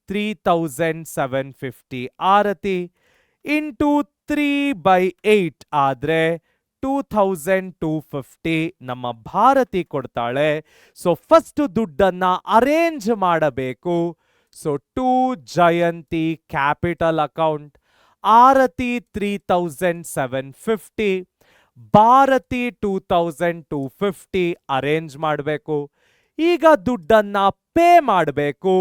3,750 ಆರತಿ, ಇಂಟು 3/8 ಆದ್ರೆ 2,250 ನಮ್ಮ ಭಾರತಿ ಕೊಡ್ತಾಳೆ. ಸೊ ಫಸ್ಟ್ ದುಡ್ಡನ್ನ ಅರೇಂಜ್ ಮಾಡಬೇಕು. So to Jayanti capital account, Aarti 3,750, Bharati 2,250 arrange ಮಾಡಬೇಕು. ಈಗ ದುಡ್ಡನ್ನ ಪೇ ಮಾಡಬೇಕು.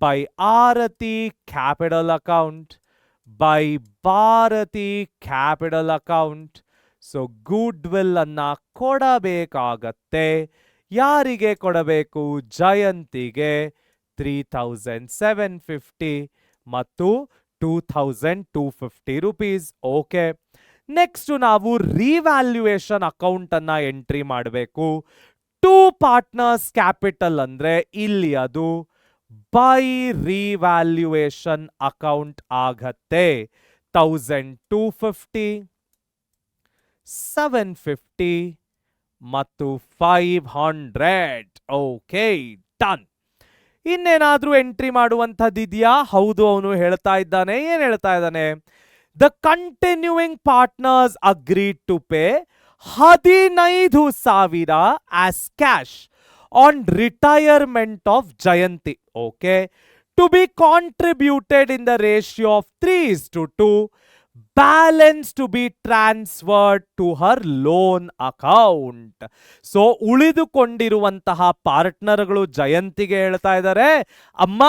By Aarti capital account, by Bharati capital account. So goodwill ಅನ್ನ ಕೊಡಬೇಕಾಗತ್ತೆ. ಯಾರಿಗೆ ಕೊಡಬೇಕು? ಜಯಂತಿಗೆ 3,750 ಮತ್ತು 2,250 ರೂಪೀಸ್. ಓಕೆ. ನೆಕ್ಸ್ಟ್ ನಾವು ರಿವ್ಯಾಲ್ಯೂಯೇಷನ್ ಅಕೌಂಟ್ ಅನ್ನ ಎಂಟ್ರಿ ಮಾಡಬೇಕು. ಟು ಪಾರ್ಟ್ನರ್ಸ್ ಕ್ಯಾಪಿಟಲ್ ಅಂದ್ರೆ ಇಲ್ಲಿ ಅದು ಬೈ ರಿವ್ಯಾಲ್ಯೂಯೇಷನ್ ಅಕೌಂಟ್ ಆಗತ್ತೆ. 1250, 750 ಮತ್ತು 500. Okay, done. ಇನ್ನೇನಾದ್ರೂ ಎಂಟ್ರಿ ಮಾಡುವಂಥದ್ದಿದೆಯಾ? ಹೌದು, ಅವನು ಹೇಳ್ತಾ ಇದ್ದಾನೆ. ಏನ್ ಹೇಳ್ತಾ ಇದ್ದಾನೆ? The continuing partners agreed to pay 15,000 as cash on retirement of Jayanti. Okay, to be contributed in the ratio of 3:2, balance to be transferred to her loan account. So ಉಳಿದುಕೊಂಡಿರುವಂತಹ ಪಾರ್ಟ್ನರ್ಗಳು ಜಯಂತಿಗೆ ಹೇಳ್ತಾ ಇದ್ದಾರೆ, ಅಮ್ಮ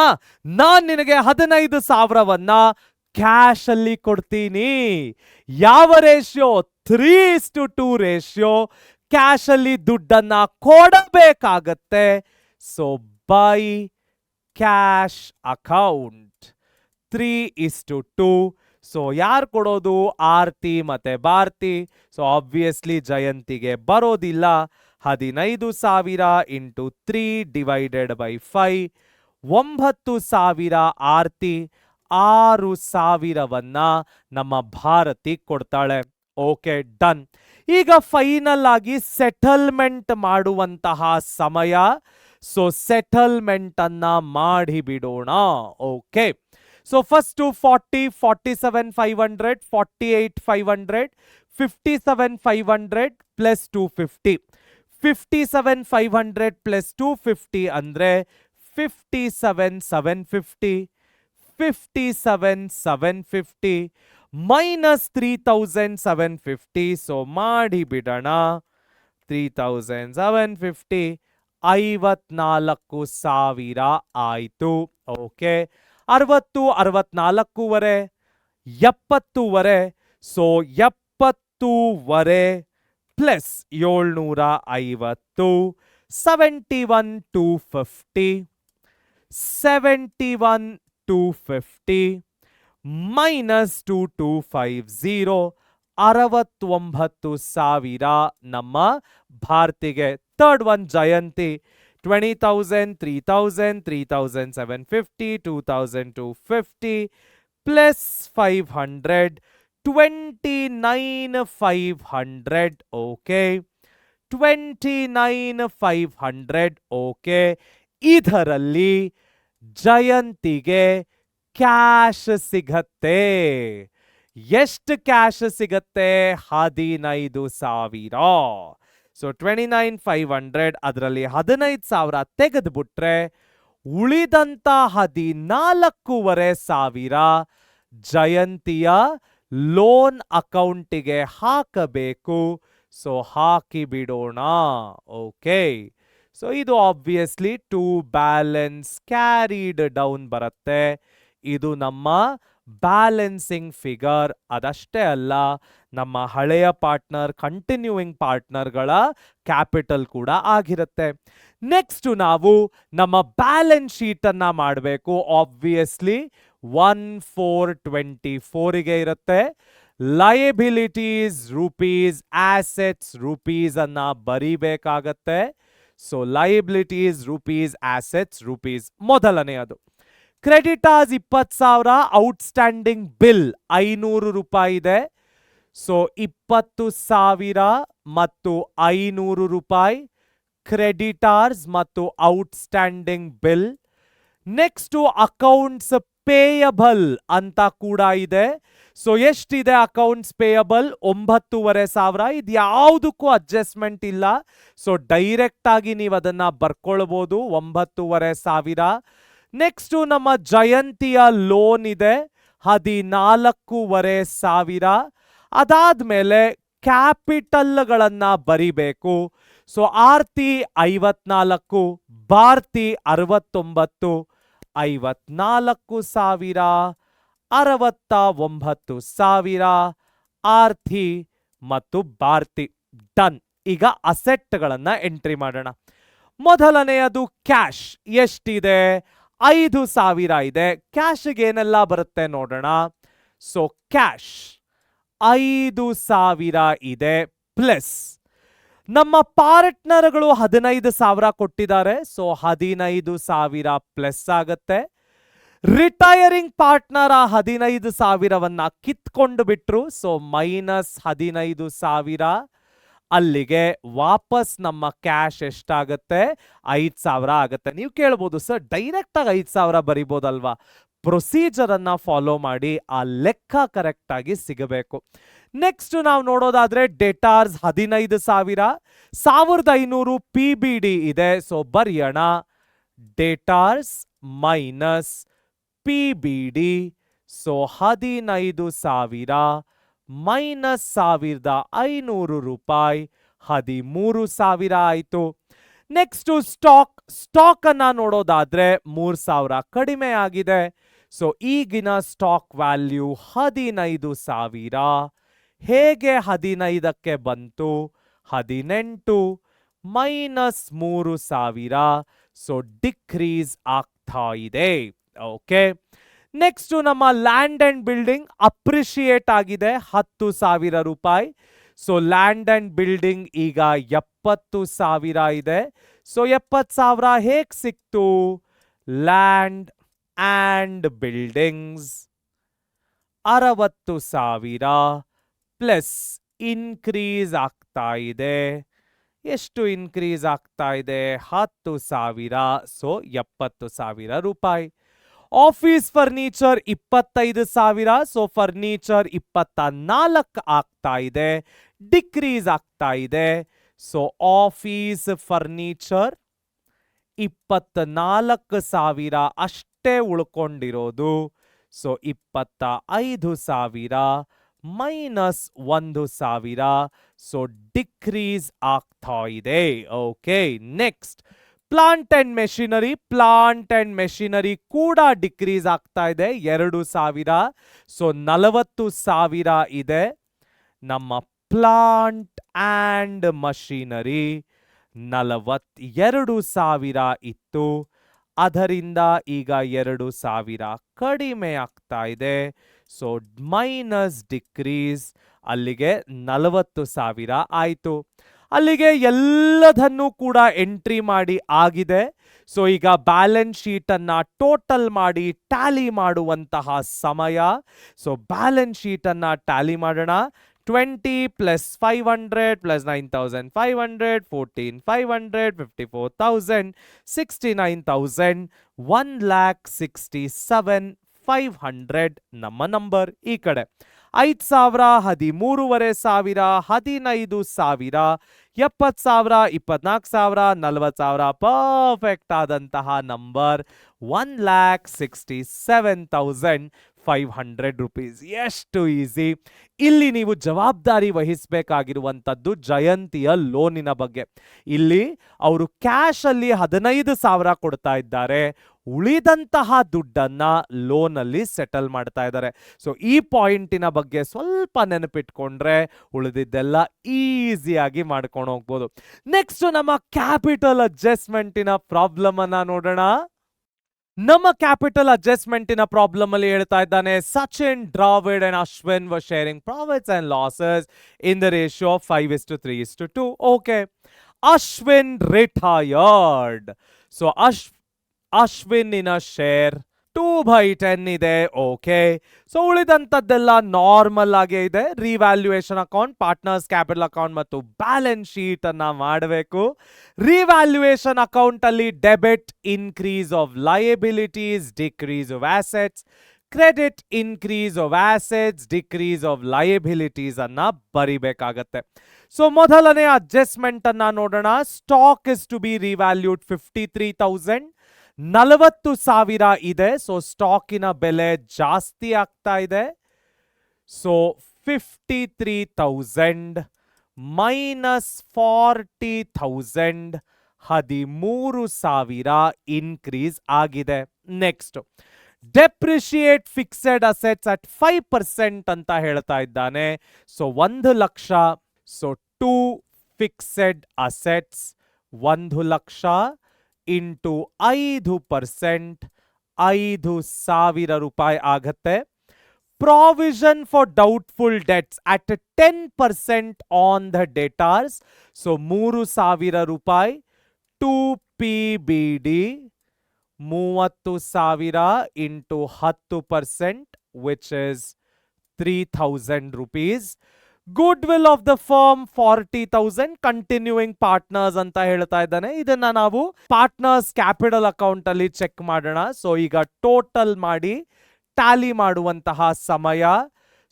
ನಾನ್ ನಿನಗೆ 15,000ವನ್ನ ಕ್ಯಾಶ್ ಅಲ್ಲಿ ಕೊಡ್ತೀನಿ. ಯಾವ ರೇಷಿಯೋ? 3:2 ರೇಷಿಯೋ. ಕ್ಯಾಶ್ ಅಲ್ಲಿ ದುಡ್ಡನ್ನ ಕೊಡಬೇಕಾಗತ್ತೆ. So by cash account 3:2. So ಯಾರು ಕೊಡೋದು? ಆರ್ತಿ ಮತ್ತೆ ಭಾರತಿ. ಸೊ ಆಬ್ವಿಯಸ್ಲಿ ಜಯಂತಿಗೆ ಬರೋದಿಲ್ಲ. 15,000 ಇಂಟು 3 ಡಿವೈಡೆಡ್ ಬೈ 5. 9,000 ಆರ್ತಿ, 6,000ವನ್ನ ನಮ್ಮ ಭಾರತಿ ಕೊಡ್ತಾಳೆ. Okay, done. ಈಗ ಫೈನಲ್ ಆಗಿ ಸೆಟಲ್ಮೆಂಟ್ ಮಾಡುವಂತಹ ಸಮಯ. ಸೊ ಸೆಟಲ್ಮೆಂಟ್ ಅನ್ನ ಮಾಡಿಬಿಡೋಣ. Okay, so first 40, 47,500, 48,500, 57,500 plus 250. 57,500 plus 250 ಅಂದ್ರೆ 57,750. 57,750 ಮೈನಸ್ 3,750. ಸೊ ಮಾಡಿ ಬಿಡೋಣ. 3,750 54,000 ಆಯ್ತು. ಓಕೆ, 60, 64ವರೆ, 70ವರೆ. ಸೊ 70ವರೆ ಪ್ಲಸ್ 750, 71,250. 71,250 ಮೈನಸ್ 2,250, 69,000 ನಮ್ಮ ಭಾರತಿಗೆ. Third one Jayanti, 20,000, 3,000, 3,750, 2,250 plus 500, 29,500. Okay, 29,500. Okay, ಇದರಲ್ಲಿ ಜಯಂತಿಗೆ ಕ್ಯಾಶ್ ಸಿಗತ್ತೆ. ಎಷ್ಟು ಕ್ಯಾಶ್ ಸಿಗತ್ತೆ? 15,000. ಸೊ 29,500 ಅದರಲ್ಲಿ 15,000 ತೆಗೆದುಬಿಟ್ರೆ ಉಳಿದಂತ 14,500 ಜಯಂತಿಯ ಲೋನ್ ಅಕೌಂಟಿಗೆ ಹಾಕಬೇಕು. ಸೊ ಹಾಕಿ ಬಿಡೋಣ. ಓಕೆ, ಸೊ ಇದು obviously to balance carried down ಬರುತ್ತೆ. ಇದು ನಮ್ಮ ಬ್ಯಾಲೆನ್ಸಿಂಗ್ ಫಿಗರ್. ಅದಷ್ಟೇ ಅಲ್ಲ, ನಮ್ಮ ಹಳೆಯ ಪಾರ್ಟ್ನರ್ ಕಂಟಿನ್ಯೂಯಿಂಗ್ ಪಾರ್ಟ್ನರ್ಗಳ ಕ್ಯಾಪಿಟಲ್ ಕೂಡ ಆಗಿರುತ್ತೆ. ನೆಕ್ಸ್ಟ್ ನಾವು ನಮ್ಮ ಬ್ಯಾಲೆನ್ಸ್ ಶೀಟ್ ಅನ್ನ ಮಾಡಬೇಕು. ಆಬ್ವಿಯಸ್ಲಿ 1,424ಗೆ ಇರುತ್ತೆ. ಲಯಬಿಲಿಟೀಸ್ ರೂಪೀಸ್, ಆಸೆಟ್ಸ್ ರೂಪೀಸ್ ಅನ್ನ ಬರಿಬೇಕಾಗತ್ತೆ. So liabilities rupees, assets rupees ಮೊದಲನೆಯದು. ಕ್ರೆಡಿಟಾರ್ಸ್ 20,000, ಔಟ್ಸ್ಟ್ಯಾಂಡಿಂಗ್ ಬಿಲ್ 500 ರೂಪಾಯಿ ಇದೆ. ಸೊ 20,000 ಮತ್ತು 500 ರೂಪಾಯಿ ಕ್ರೆಡಿಟಾರ್ಸ್ ಮತ್ತು outstanding bill. Next accounts payable ಅಂತ ಕೂಡ ಇದೆ. ಸೊ ಎಷ್ಟಿದೆ ಅಕೌಂಟ್ಸ್ ಪೇಯಬಲ್? 9,500. ಇದು ಯಾವುದಕ್ಕೂ ಅಡ್ಜಸ್ಟ್ಮೆಂಟ್ ಇಲ್ಲ. ಸೊ ಡೈರೆಕ್ಟ್ ಆಗಿ ನೀವು ಅದನ್ನ ಬರ್ಕೊಳ್ಬಹುದು, 9,500. ನೆಕ್ಸ್ಟ್ ನಮ್ಮ ಜಯಂತಿಯ ಲೋನ್ ಇದೆ 14,500. ಅದಾದ್ಮೇಲೆ ಕ್ಯಾಪಿಟಲ್ಗಳನ್ನ ಬರಿಬೇಕು. ಸೊ ಆರ್ತಿ 54, ಭಾರತಿ 69, 54,000, 69,000 ಆರ್ತಿ ಮತ್ತು ಭಾರತಿ. ಡನ್. ಈಗ ಅಸೆಟ್ಗಳನ್ನ ಎಂಟ್ರಿ ಮಾಡೋಣ. ಮೊದಲನೆಯದು ಕ್ಯಾಶ್. ಎಷ್ಟಿದೆ? 5,000 ಇದೆ. ಕ್ಯಾಶ್ಗೆ ಏನೆಲ್ಲ ಬರುತ್ತೆ ನೋಡೋಣ. ಸೊ ಕ್ಯಾಶ್ 5,000 ಇದೆ. ಪ್ಲಸ್ ನಮ್ಮ ಪಾರ್ಟ್ನರ್ಗಳು 15,000 ಕೊಟ್ಟಿದ್ದಾರೆ. ಸೊ 15,000 ಪ್ಲಸ್ ಆಗತ್ತೆ. ರಿಟೈರಿಂಗ್ ಪಾರ್ಟ್ನರ್ ಆ 15,000ವನ್ನ ಕಿತ್ಕೊಂಡು ಬಿಟ್ರು. ಸೊ -15,000. ಅಲ್ಲಿಗೆ ವಾಪಸ್ ನಮ್ಮ ಕ್ಯಾಶ್ ಎಷ್ಟಾಗತ್ತೆ? 5,000 ಆಗತ್ತೆ. ನೀವು ಕೇಳ್ಬೋದು, ಸರ್ ಡೈರೆಕ್ಟ್ ಆಗಿ 5,000 ಬರಿಬೋದಲ್ವಾ? ಪ್ರೊಸೀಜರ್ ಅನ್ನ ಫಾಲೋ ಮಾಡಿ, ಆ ಲೆಕ್ಕ ಕರೆಕ್ಟ್ ಆಗಿ ಸಿಗಬೇಕು. ನೆಕ್ಸ್ಟ್ ನಾವು ನೋಡೋದಾದ್ರೆ ಡೇಟಾರ್ಸ್ 15,000, 1,500 PBD ಇದೆ. ಸೊ ಬರೆಯೋಣ, ಡೇಟಾರ್ಸ್ ಮೈನಸ್ PBD. ಸೊ 15,000 ಮೈನಸ್ 1,500 ರೂಪಾಯಿ, 13,000 ಆಯ್ತು. ನೆಕ್ಸ್ಟ್ ಸ್ಟಾಕ್ ಅನ್ನ ನೋಡೋದಾದ್ರೆ 3,000 ಕಡಿಮೆ ಆಗಿದೆ. ಸೊ ಈಗಿನ ಸ್ಟಾಕ್ ವ್ಯಾಲ್ಯೂ 15,000. ಹೇಗೆ 15ಕ್ಕೆ ಬಂತು? 18 ಮೈನಸ್ 3,000. ಸೊ ಡಿಕ್ರೀಸ್ ಆಗ್ತಾ ಇದೆ. ಓಕೆ, ನೆಕ್ಸ್ಟ್ ನಮ್ಮ ಲ್ಯಾಂಡ್ ಅಂಡ್ ಬಿಲ್ಡಿಂಗ್ ಅಪ್ರಿಶಿಯೇಟ್ ಆಗಿದೆ 10,000 ರೂಪಾಯಿ. ಸೊ ಲ್ಯಾಂಡ್ ಅಂಡ್ ಬಿಲ್ಡಿಂಗ್ ಈಗ 70,000 ಇದೆ. ಸೊ 70,000 ಹೇಗ್ ಸಿಕ್ತು? Land and buildings 60,000 plus increase ಆಗ್ತಾ ಇದೆ. ಎಷ್ಟು ಇನ್ಕ್ರೀಸ್ ಆಗ್ತಾ ಇದೆ? 10,000. ಸೊ 70,000 ರೂಪಾಯಿ. Office furniture 25,000. ಸೊ ಫರ್ನಿಚರ್ 24 ಆಗ್ತಾ ಇದೆ, ಡಿಕ್ರೀಸ್ ಆಗ್ತಾ ಇದೆ. ಸೊ ಆಫೀಸ್ ಫರ್ನಿಚರ್ 24,000 ಅಷ್ಟೇ ಉಳ್ಕೊಂಡಿರೋದು. So 25,000 minus 1,000. ಸೊ ಡಿಕ್ರೀಸ್ ಆಗ್ತಾ ಇದೆ. Okay, next plant and machinery ಕೂಡ ಡಿಕ್ರೀಸ್ ಆಗ್ತಾ ಇದೆ 2,000. ಸೊ 40,000 ಇದೆ. ನಮ್ಮ ಪ್ಲಾಂಟ್ ಅಂಡ್ ಮಷಿನರಿ 42,000 ಇತ್ತು, ಅದರಿಂದ ಈಗ 2,000 ಕಡಿಮೆ ಆಗ್ತಾ ಇದೆ. ಸೊ ಮೈನಸ್ ಡಿಕ್ರೀಸ್, ಅಲ್ಲಿಗೆ 40,000 ಆಯ್ತು. ಅಲ್ಲಿಗೆ ಎಲ್ಲದನ್ನು ಕೂಡ ಎಂಟ್ರಿ ಮಾಡಿ ಆಗಿದೆ. ಸೊ ಈಗ ಬ್ಯಾಲೆನ್ಸ್ ಶೀಟ್ ಅನ್ನ ಟೋಟಲ್ ಮಾಡಿ ಟ್ಯಾಲಿ ಮಾಡುವಂತಹ ಸಮಯ. ಸೊ ಬ್ಯಾಲೆನ್ಸ್ ಶೀಟ್ ಅನ್ನ ಟ್ಯಾಲಿ ಮಾಡೋಣ. 20 ಪ್ಲಸ್ 500 ಪ್ಲಸ್ 9,500 14,500 54,000 69,000 1,67,500 ನಮ್ಮ ನಂಬರ್. ಈ ಕಡೆ 5,000 13,500 15,000 70,000 24,000 40,000 ಪರ್ಫೆಕ್ಟ್ ಆದಂತಹ ನಂಬರ್ 1,67,500 ರೂಪೀಸ್. ಎಷ್ಟು ಈಸಿ. ಇಲ್ಲಿ ನೀವು ಜವಾಬ್ದಾರಿ ವಹಿಸಬೇಕಾಗಿರುವಂತದ್ದು ಜಯಂತಿಯ ಲೋನಿನ ಬಗ್ಗೆ. ಇಲ್ಲಿ ಅವರು ಕ್ಯಾಶ್ ಅಲ್ಲಿ 15,000 ಕೊಡ್ತಾ ಇದ್ದಾರೆ, ಉಳಿದಂತಹ ದುಡ್ಡನ್ನ ಲೋನ್ ಅಲ್ಲಿ ಸೆಟಲ್ ಮಾಡ್ತಾ ಇದ್ದಾರೆ. ಸೊ ಈ ಪಾಯಿಂಟಿನ ಬಗ್ಗೆ ಸ್ವಲ್ಪ ನೆನಪಿಟ್ಕೊಂಡ್ರೆ ಉಳಿದಿದ್ದೆಲ್ಲ ಈಸಿಯಾಗಿ ಮಾಡ್ಕೊಂಡು ಹೋಗ್ಬೋದು. ನೆಕ್ಸ್ಟ್ ನಮ್ಮ ಕ್ಯಾಪಿಟಲ್ ಅಡ್ಜಸ್ಟ್ಮೆಂಟಿನ ಪ್ರಾಬ್ಲಮ್ ಅನ್ನ ನೋಡೋಣ. ನಮ್ಮ ಕ್ಯಾಪಿಟಲ್ ಅಡ್ಜಸ್ಟ್ಮೆಂಟಿನ ಪ್ರಾಬ್ಲಮ್ ಅಲ್ಲಿ ಹೇಳ್ತಾ ಇದ್ದಾನೆ, Sachin, Dravid and Ashwin were sharing profits and losses in the ratio of 5:3:2. Okay, Ashwin retired. So ಅಶ್ವಿನ್ನಿನ ಶೇರ್ 2/10 ಇದೆ. ಓಕೆ, ಸೊ ಉಳಿದಂತದ್ದೆಲ್ಲ ನಾರ್ಮಲ್ ಆಗೇ ಇದೆ. Revaluation account, partners capital account ಮತ್ತು ಬ್ಯಾಲೆನ್ಸ್ ಶೀಟ್ ಅನ್ನ ಮಾಡಬೇಕು. ರಿವ್ಯಾಲ್ಯೂಯೇಷನ್ ಅಕೌಂಟ್ ಅಲ್ಲಿ debit increase of liabilities, decrease of assets, credit increase of assets, decrease of liabilities ಅನ್ನ ಬರಿಬೇಕಾಗತ್ತೆ. ಸೊ ಮೊದಲನೇ ಅಡ್ಜಸ್ಟ್ಮೆಂಟ್ ಅನ್ನ ನೋಡೋಣ. Stock is to be revalued 53,000, 40,000 ಇದೆ. ಸೊ ಸ್ಟಾಕಿನ ಬೆಲೆ ಜಾಸ್ತಿ ಆಗ್ತಾ ಇದೆ. ಸೊ 53,000 ಮೈನಸ್ 40,000 13,000 ಇನ್ಕ್ರೀಸ್ ಆಗಿದೆ. ನೆಕ್ಸ್ಟ್ ಡೆಪ್ರಿಶಿಯೇಟ್ ಫಿಕ್ಸೆಡ್ ಅಸೆಟ್ಸ್ ಅಟ್ 5% ಅಂತ ಹೇಳ್ತಾ ಇದ್ದಾನೆ. So 1,00,000. So 2 fixed assets 1,00,000 into 5%, 5,000 ರೂಪಾಯಿ ಆಗತ್ತೆ. Provision for doubtful debts at 10% on the ಡೇಟಾರ್ಸ್. So 3,000 ರೂಪಾಯಿ. 2 PBD 30,000 into 10%, which is 3,000 rupees. Goodwill of the firm 40,000. Continuing partners ಅಂತ ಹೇಳ್ತಾ ಇದ್ದಾನೆ. ಇದನ್ನ ನಾವು ಪಾರ್ಟ್ನರ್ಸ್ ಕ್ಯಾಪಿಟಲ್ ಅಕೌಂಟ್ ಅಲ್ಲಿ ಚೆಕ್ ಮಾಡೋಣ. ಸೊ ಈಗ ಟೋಟಲ್ ಮಾಡಿ ಟ್ಯಾಲಿ ಮಾಡುವಂತಹ ಸಮಯ.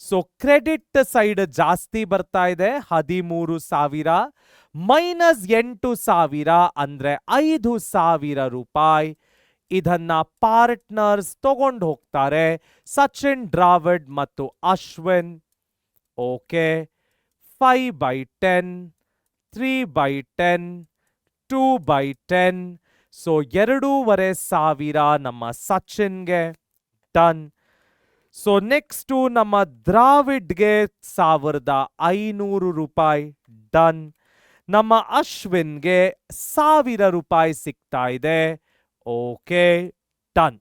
ಸೊ ಕ್ರೆಡಿಟ್ ಸೈಡ್ ಜಾಸ್ತಿ ಬರ್ತಾ ಇದೆ, 13,000 ಮೈನಸ್ 8,000 ಅಂದ್ರೆ 5,000 ರೂಪಾಯಿ. ಇದನ್ನ ಪಾರ್ಟ್ನರ್ಸ್ ತಗೊಂಡು ಹೋಗ್ತಾರೆ, ಸಚಿನ್, ಡ್ರಾವಿಡ್ ಮತ್ತು ಅಶ್ವಿನ್. ಓಕೆ, 5/10, 3/10, 2/10. ಸೊ 2,500 ನಮ್ಮ ಸಚಿನ್ಗೆ. ಡನ್. ಸೊ ನೆಕ್ಸ್ಟು ನಮ್ಮ ದ್ರಾವಿಡ್ಗೆ 1,500 ರೂಪಾಯಿ. ಡನ್. ನಮ್ಮ ಅಶ್ವಿನ್ಗೆ 1,000 ರೂಪಾಯಿ ಸಿಗ್ತಾ ಇದೆ. Okay, done.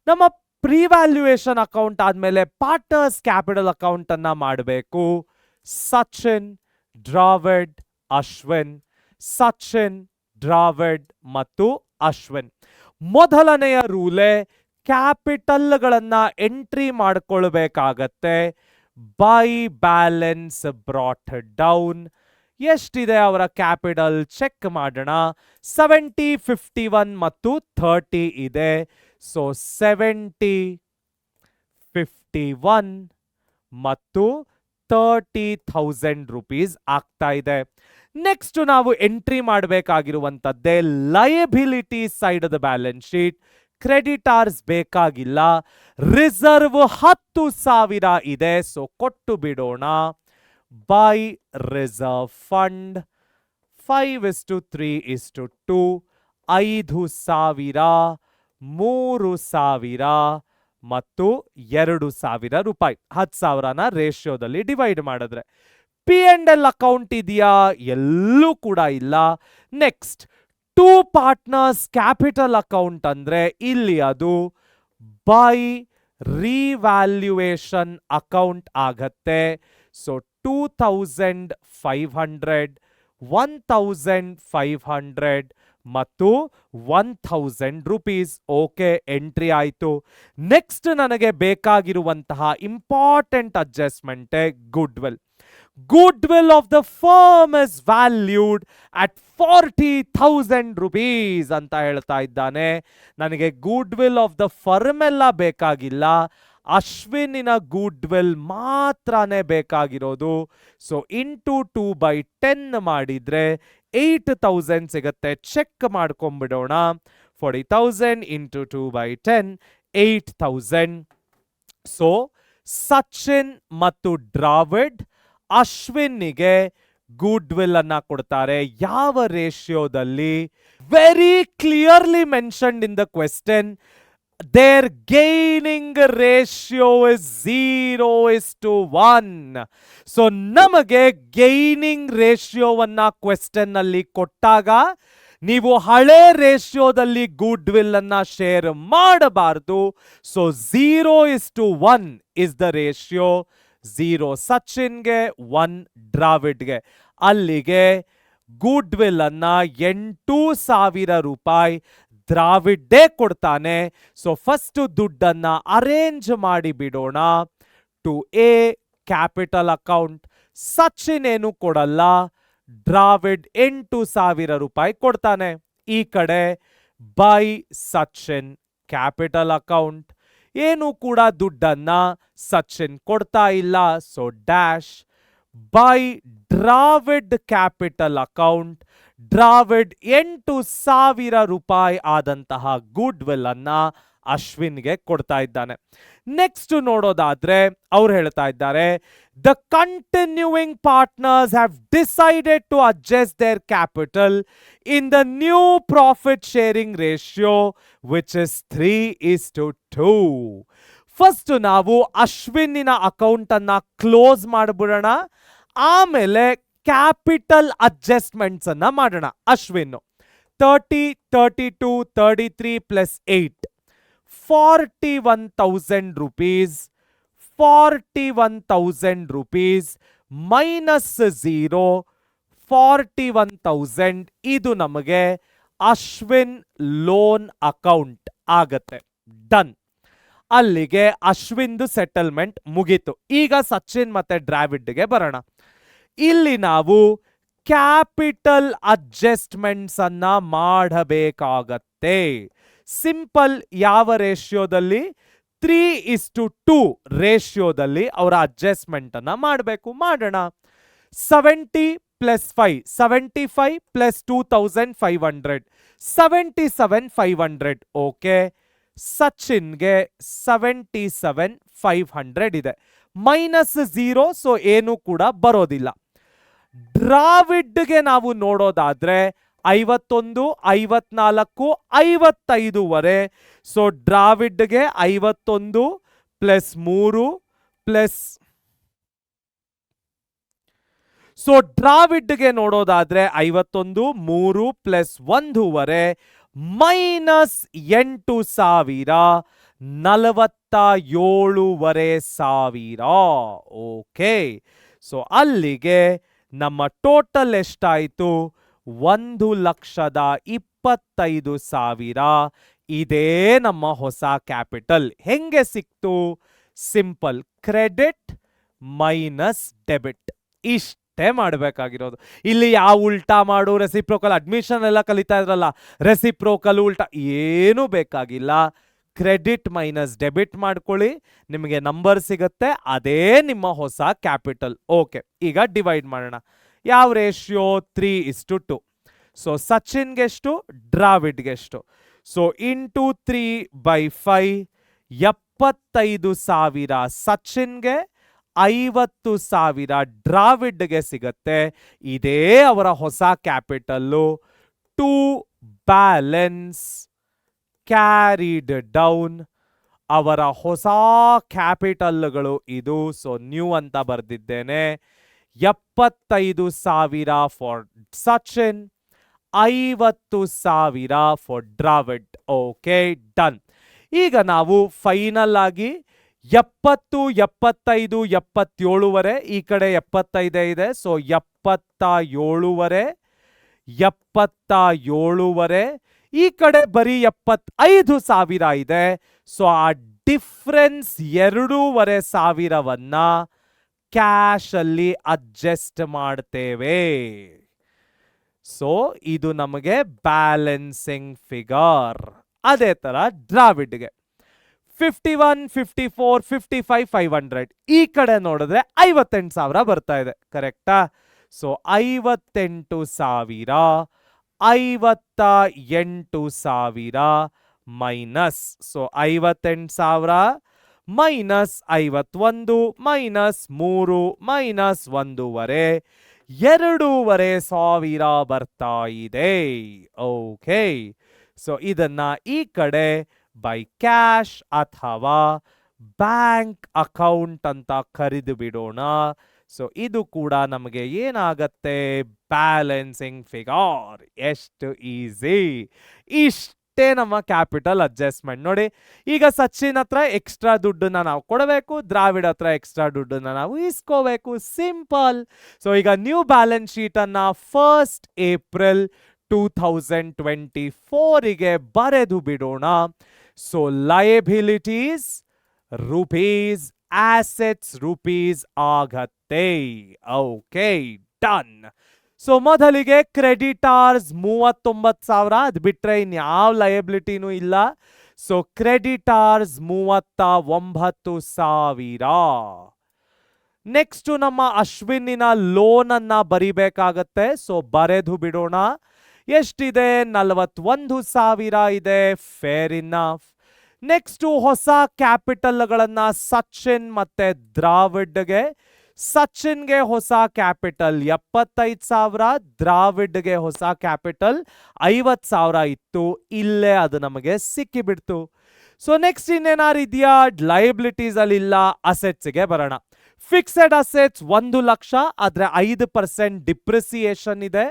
ನಮ್ಮ ಪ್ರಿವ್ಯಾಲ್ಯೂಯೇಷನ್ ಅಕೌಂಟ್ ಆದ್ಮೇಲೆ ಪಾರ್ಟ್ನರ್ಸ್ ಕ್ಯಾಪಿಟಲ್ ಅಕೌಂಟ್ ಅನ್ನ ಮಾಡಬೇಕು. ಸಚಿನ್, ಡ್ರಾವಿಡ್, ಅಶ್ವಿನ್, ಸಚಿನ್, ಡ್ರಾವಿಡ್ ಮತ್ತು ಅಶ್ವಿನ್. ಮೊದಲನೆಯ ರೂಲೇ ಕ್ಯಾಪಿಟಲ್ಗಳನ್ನ ಎಂಟ್ರಿ ಮಾಡ್ಕೊಳ್ಬೇಕಾಗತ್ತೆ. By balance brought down. ಎಷ್ಟಿದೆ ಅವರ ಕ್ಯಾಪಿಟಲ್ ಚೆಕ್ ಮಾಡೋಣ. 70, 51 ಮತ್ತು 30 ಇದೆ. ಸೊ 70, 51 ಮತ್ತು 30,000 rupees ಆಗ್ತಾ ಇದೆ. ನೆಕ್ಸ್ಟ್ ನಾವು ಎಂಟ್ರಿ ಮಾಡಬೇಕಾಗಿರುವಂತದ್ದೇ liability side of the balance sheet. Creditors ಬೇಕಾಗಿಲ್ಲ. ರಿಸರ್ವ್ 10,000 ಇದೆ. ಸೊ ಕೊಟ್ಟು ಬಿಡೋಣ. ಬೈ ರಿಸರ್ವ್ ಫಂಡ್ 5:3:2, 5,000, 3,000 ಮತ್ತು 2,000 ರೂಪಾಯಿ. 10,000ನ ರೇಷಿಯೋದಲ್ಲಿ ಡಿವೈಡ್ ಮಾಡಿದ್ರೆ P&L ಅಕೌಂಟ್ ಇದೆಯಾ? ಎಲ್ಲೂ ಕೂಡ ಇಲ್ಲ. Next two partners capital account ಅಂದ್ರೆ ಇಲ್ಲಿ ಅದು ಬೈ ರಿವ್ಯಾಲ್ಯೂಯೇಷನ್ ಅಕೌಂಟ್ ಆಗತ್ತೆ. ಸೊ 2,500, 1,500 ಮತ್ತು 1,000 rupees. ಓಕೆ, ಎಂಟ್ರಿ ಆಯ್ತು. ನೆಕ್ಸ್ಟ್ ನನಗೆ ಬೇಕಾಗಿರುವಂತಹ important adjustment goodwill. Goodwill of the firm is valued at 40,000 rupees ಅಂತ ಹೇಳ್ತಾ ಇದ್ದಾನೆ. ನನಗೆ ಗುಡ್ವಿಲ್ ಆಫ್ ದ ಫರ್ಮ್ ಎಲ್ಲ ಬೇಕಾಗಿಲ್ಲ, ಅಶ್ವಿನಿನ ಗುಡ್ವಿಲ್ ಮಾತ್ರನೇ ಬೇಕಾಗಿರೋದು. ಸೊ ಇಂಟು 2/10 ಮಾಡಿದ್ರೆ 8,000 ಸಿಗತ್ತೆ. ಚೆಕ್ ಮಾಡ್ಕೊಂಡ್ಬಿಡೋಣ. 40,000 ಇಂಟು 2/10, 8,000. ಸೊ ಸಚಿನ್ ಮತ್ತು ಡ್ರಾವಿಡ್ ಅಶ್ವಿನ್ನಿಗೆ ಗುಡ್ವಿಲ್ ಅನ್ನ ಕೊಡ್ತಾರೆ. ಯಾವ ರೇಷಿಯೋದಲ್ಲಿ? Very clearly mentioned in the question. Their gaining ratio is 0:1. So ನಮಗೆ ಗೇನಿಂಗ್ ರೇಷಿಯೋವನ್ನ ಕ್ವೆಶ್ಚನ್ ಅಲ್ಲಿ ಕೊಟ್ಟಾಗ ನೀವು ಹಳೆ ರೇಷಿಯೋದಲ್ಲಿ ಗುಡ್ವಿಲ್ ಅನ್ನ ಶೇರ್ ಮಾಡಬಾರದು. So 0:1 is the ratio. 0 ಸಚಿನ್ಗೆ, 1 ಡ್ರಾವಿಡ್ಗೆ. ಅಲ್ಲಿಗೆ ಗುಡ್ವಿಲ್ ಅನ್ನ 8,000 ರೂಪಾಯಿ ದ್ರಾವಿಡ್ಡೇ ಕೊಡ್ತಾನೆ. ಸೊ ಫಸ್ಟ್ ದುಡ್ಡನ್ನ ಅರೇಂಜ್ ಮಾಡಿ ಬಿಡೋಣ to a capital account. Sachin ಏನು ಕೊಡಲ್ಲ, ಡ್ರಾವಿಡ್ 8,000 ರೂಪಾಯಿ ಕೊಡ್ತಾನೆ. ಈ ಕಡೆ ಬೈ ಸಚಿನ್ ಕ್ಯಾಪಿಟಲ್ ಅಕೌಂಟ್. ಏನು ಕೂಡ ದುಡ್ಡನ್ನ ಸಚಿನ್ ಕೊಡ್ತಾ ಇಲ್ಲ. So dash by Dravid capital account. Dravid 8,000 ರೂಪಾಯಿ ಆದಂತಹ ಗುಡ್ವಿಲ್ ಅನ್ನ ಅಶ್ವಿನ್ಗೆ ಕೊಡ್ತಾ ಇದ್ದಾನೆ. ನೆಕ್ಸ್ಟ್ ನೋಡೋದಾದ್ರೆ ಅವ್ರು ಹೇಳ್ತಾ ಇದ್ದಾರೆ, the continuing partners have decided to adjust their capital in the new profit sharing ratio which is 3:2. First ನಾವು ಅಶ್ವಿನಿನ ಅಕೌಂಟ್ ಅನ್ನ ಕ್ಲೋಸ್ ಮಾಡ್ಬಿಡೋಣ. ಆಮೇಲೆ ಕ್ಯಾಪಿಟಲ್ ಅಡ್ಜಸ್ಟ್ಮೆಂಟ್ಸ್ ಅನ್ನ ಮಾಡೋಣ. Ashwin 30, 32, 33 plus 8, 41,000 rupees. 41,000 rupees minus 0, 41,000. ಇದು ನಮಗೆ ಅಶ್ವಿನ್ ಲೋನ್ ಅಕೌಂಟ್ ಆಗತ್ತೆ. ಡನ್. ಅಲ್ಲಿಗೆ ಅಶ್ವಿನ್ದು ಸೆಟಲ್ಮೆಂಟ್ ಮುಗೀತು. ಈಗ ಸಚಿನ್ ಮತ್ತೆ ಡ್ರಾವಿಡ್ಗೆ ಬರೋಣ. ಇಲ್ಲಿ ನಾವು ಕ್ಯಾಪಿಟಲ್ ಅಡ್ಜಸ್ಟ್ಮೆಂಟ್ಸ್ ಅನ್ನ ಮಾಡಬೇಕಾಗತ್ತೆ. ಸಿಂಪಲ್ ಯಾವ ರೇಷಿಯೋದಲ್ಲಿ? 3:2 ರೇಷಿಯೋದಲ್ಲಿ ಅವರ ಅಡ್ಜಸ್ಟ್ಮೆಂಟ್ ಅನ್ನ ಮಾಡಬೇಕು. ಮಾಡೋಣ. 70 ಪ್ಲಸ್ 5, 75 ಪ್ಲಸ್ 2500, 77,500. ಓಕೆ, ಸಚಿನ್ಗೆ 77,500 ಇದೆ. ಮೈನಸ್ 0, ಸೊ ಏನು ಕೂಡ ಬರೋದಿಲ್ಲ. ಡ್ರಾವಿಡ್ಗೆ ನಾವು ನೋಡೋದಾದ್ರೆ 51, 54, 55ವರೆ. ಸೊ ಡ್ರಾವಿಡ್ಗೆ 51 ಪ್ಲಸ್ 3 ಪ್ಲಸ್, ಸೊ ಡ್ರಾವಿಡ್ಗೆ ನೋಡೋದಾದ್ರೆ 51, 3 ಪ್ಲಸ್ 1ವರೆ ಮೈನಸ್ 8,000, 47,500. ಓಕೆ, ಸೊ ಅಲ್ಲಿಗೆ ನಮ್ಮ ಟೋಟಲ್ ಎಷ್ಟಾಯ್ತು? 1,25,000. ಇದೇ ನಮ್ಮ ಹೊಸ ಕ್ಯಾಪಿಟಲ್. ಹೆಂಗೆ ಸಿಕ್ತು? Simple, credit minus debit. ಇಷ್ಟೇ ಮಾಡಬೇಕಾಗಿರೋದು. ಇಲ್ಲಿ ಯಾವ ಉಲ್ಟಾ ಮಾಡು, ರೆಸಿಪ್ರೋಕಲ್, ಅಡ್ಮಿಷನ್ ಎಲ್ಲ ಕಲಿತಾ ಇದ್ರಲ್ಲ, ರೆಸಿಪ್ರೋಕಲ್ ಉಲ್ಟಾ ಏನೂ ಬೇಕಾಗಿಲ್ಲ. ಕ್ರೆಡಿಟ್ ಮೈನಸ್ ಡೆಬಿಟ್ ಮಾಡ್ಕೊಳ್ಳಿ, ನಿಮಗೆ ನಂಬರ್ ಸಿಗುತ್ತೆ. ಅದೇ ನಿಮ್ಮ ಹೊಸ ಕ್ಯಾಪಿಟಲ್. ಓಕೆ, ಈಗ ಡಿವೈಡ್ ಮಾಡೋಣ. ಯಾವ ರೇಷಿಯೋ? 3:2. ಸೊ ಸಚಿನ್ಗೆಷ್ಟು, ಡ್ರಾವಿಡ್ಗೆಷ್ಟು? ಸೊ ಇಂಟು 3/5, 75,000 ಸಚಿನ್ಗೆ, 50,000 ಡ್ರಾವಿಡ್ಗೆ ಸಿಗತ್ತೆ. ಇದೇ ಅವರ ಹೊಸ capital. To balance carried down, ಅವರ ಹೊಸ ಕ್ಯಾಪಿಟಲ್ಗಳು ಇದು. ಸೊ ನ್ಯೂ ಅಂತ ಬರ್ದಿದ್ದೇನೆ. 75,000 for Sachin, 50,000 for Dravid. Okay, done. ಈಗ ನಾವು ಫೈನಲ್ ಆಗಿ 70, 75, 77ವರೆ. ಈ ಕಡೆ 75 ಇದೆ. ಸೊ 77ವರೆ, 77ವರೆ. ಈ ಕಡೆ ಬರೀ 75,000 ಇದೆ. ಸೊ ಆ ಡಿಫ್ರೆನ್ಸ್ 2,500ವನ್ನ ಕ್ಯಾಶ್ ಅಲ್ಲಿ ಅಡ್ಜಸ್ಟ್ ಮಾಡ್ತೇವೆ. ಸೊ ಇದು ನಮಗೆ ಬ್ಯಾಲೆನ್ಸಿಂಗ್ ಫಿಗರ್. ಅದೇ ತರ ಡ್ರಾವಿಡ್ಗೆ 51, 54, 55, 500. ಈ ಕಡೆ ನೋಡಿದ್ರೆ 58,000 ಬರ್ತಾ ಇದೆ. ಕರೆಕ್ಟಾ? So 58,000, 58,000 minus. So 58,000 minus 51 minus 3 minus 1ವರೆ 2,500 ಬರ್ತಾ ಇದೆ. ಓಕೆ, ಸೊ ಇದನ್ನ ಈ ಕಡೆ ಬೈ ಕ್ಯಾಶ್ ಅಥವಾ ಬ್ಯಾಂಕ್ ಅಕೌಂಟ್ ಅಂತ ಕರೆದು ಬಿಡೋಣ. ಸೊ ಇದು ಕೂಡ ನಮಗೆ ಏನಾಗತ್ತೆ? Balancing figure. ಎಷ್ಟು ಈಸಿ! ಇಷ್ಟೇ ನಮ್ಮ ಕ್ಯಾಪಿಟಲ್ ಅಡ್ಜಸ್ಟ್ಮೆಂಟ್. ನೋಡಿ, ಈಗ ಸಚಿನ್ ಹತ್ರ ಎಕ್ಸ್ಟ್ರಾ ದುಡ್ಡನ್ನ ನಾವು ಕೊಡಬೇಕು, ದ್ರಾವಿಡ್ ಹತ್ರ ಎಕ್ಸ್ಟ್ರಾ ದುಡ್ಡನ್ನ ನಾವು ಇಸ್ಕೋಬೇಕು. ಸಿಂಪಲ್. ಸೊ ಈಗ ನ್ಯೂ ಬ್ಯಾಲೆನ್ಸ್ ಶೀಟ್ ಅನ್ನ 1st April 2024ಗೆ ಬರೆದು ಬಿಡೋಣ. So liabilities rupees, assets rupees ಆಗತ್ತೆ. Okay, done. ಸೊ ಮೊದಲಿಗೆ ಕ್ರೆಡಿಟಾರ್ಸ್ 39,000, ಅದು ಬಿಟ್ರೆ ಇನ್ಯಾವ ಲಯಬಿಲಿಟಿನೂ ಇಲ್ಲ. So creditors 39,000. ನೆಕ್ಸ್ಟ್ ನಮ್ಮ ಅಶ್ವಿನಿನ ಲೋನ್ ಅನ್ನ ಬರಿಬೇಕಾಗತ್ತೆ. ಸೊ ಬರೆದು ಬಿಡೋಣ. ಎಷ್ಟಿದೆ? 41,000 ಇದೆ. Fair enough. ನೆಕ್ಸ್ಟ್ ಹೊಸ ಕ್ಯಾಪಿಟಲ್ಗಳನ್ನ ಸಚಿನ್ ಮತ್ತೆ ದ್ರಾವಿಡ್ಗೆ. ಸಚಿನ್ಗೆ ಹೊಸ ಕ್ಯಾಪಿಟಲ್ 75,000, ದ್ರಾವಿಡ್ಗೆ ಹೊಸ ಕ್ಯಾಪಿಟಲ್ 50,000 ಇತ್ತು. ಇಲ್ಲೇ ಅದು ನಮಗೆ ಸಿಕ್ಕಿಬಿಡ್ತು. ಸೊ ನೆಕ್ಸ್ಟ್ ಇನ್ನೇನಾರು ಇದೆಯಾ? ಲಯಬಿಲಿಟೀಸ್ ಅಲ್ಲಿ ಇಲ್ಲ. ಅಸೆಟ್ಸ್ಗೆ ಬರೋಣ. ಫಿಕ್ಸೆಡ್ ಅಸೆಟ್ಸ್ 1,00,000, ಆದ್ರೆ 5% ಡಿಪ್ರಿಸಿಯೇಷನ್ ಇದೆ.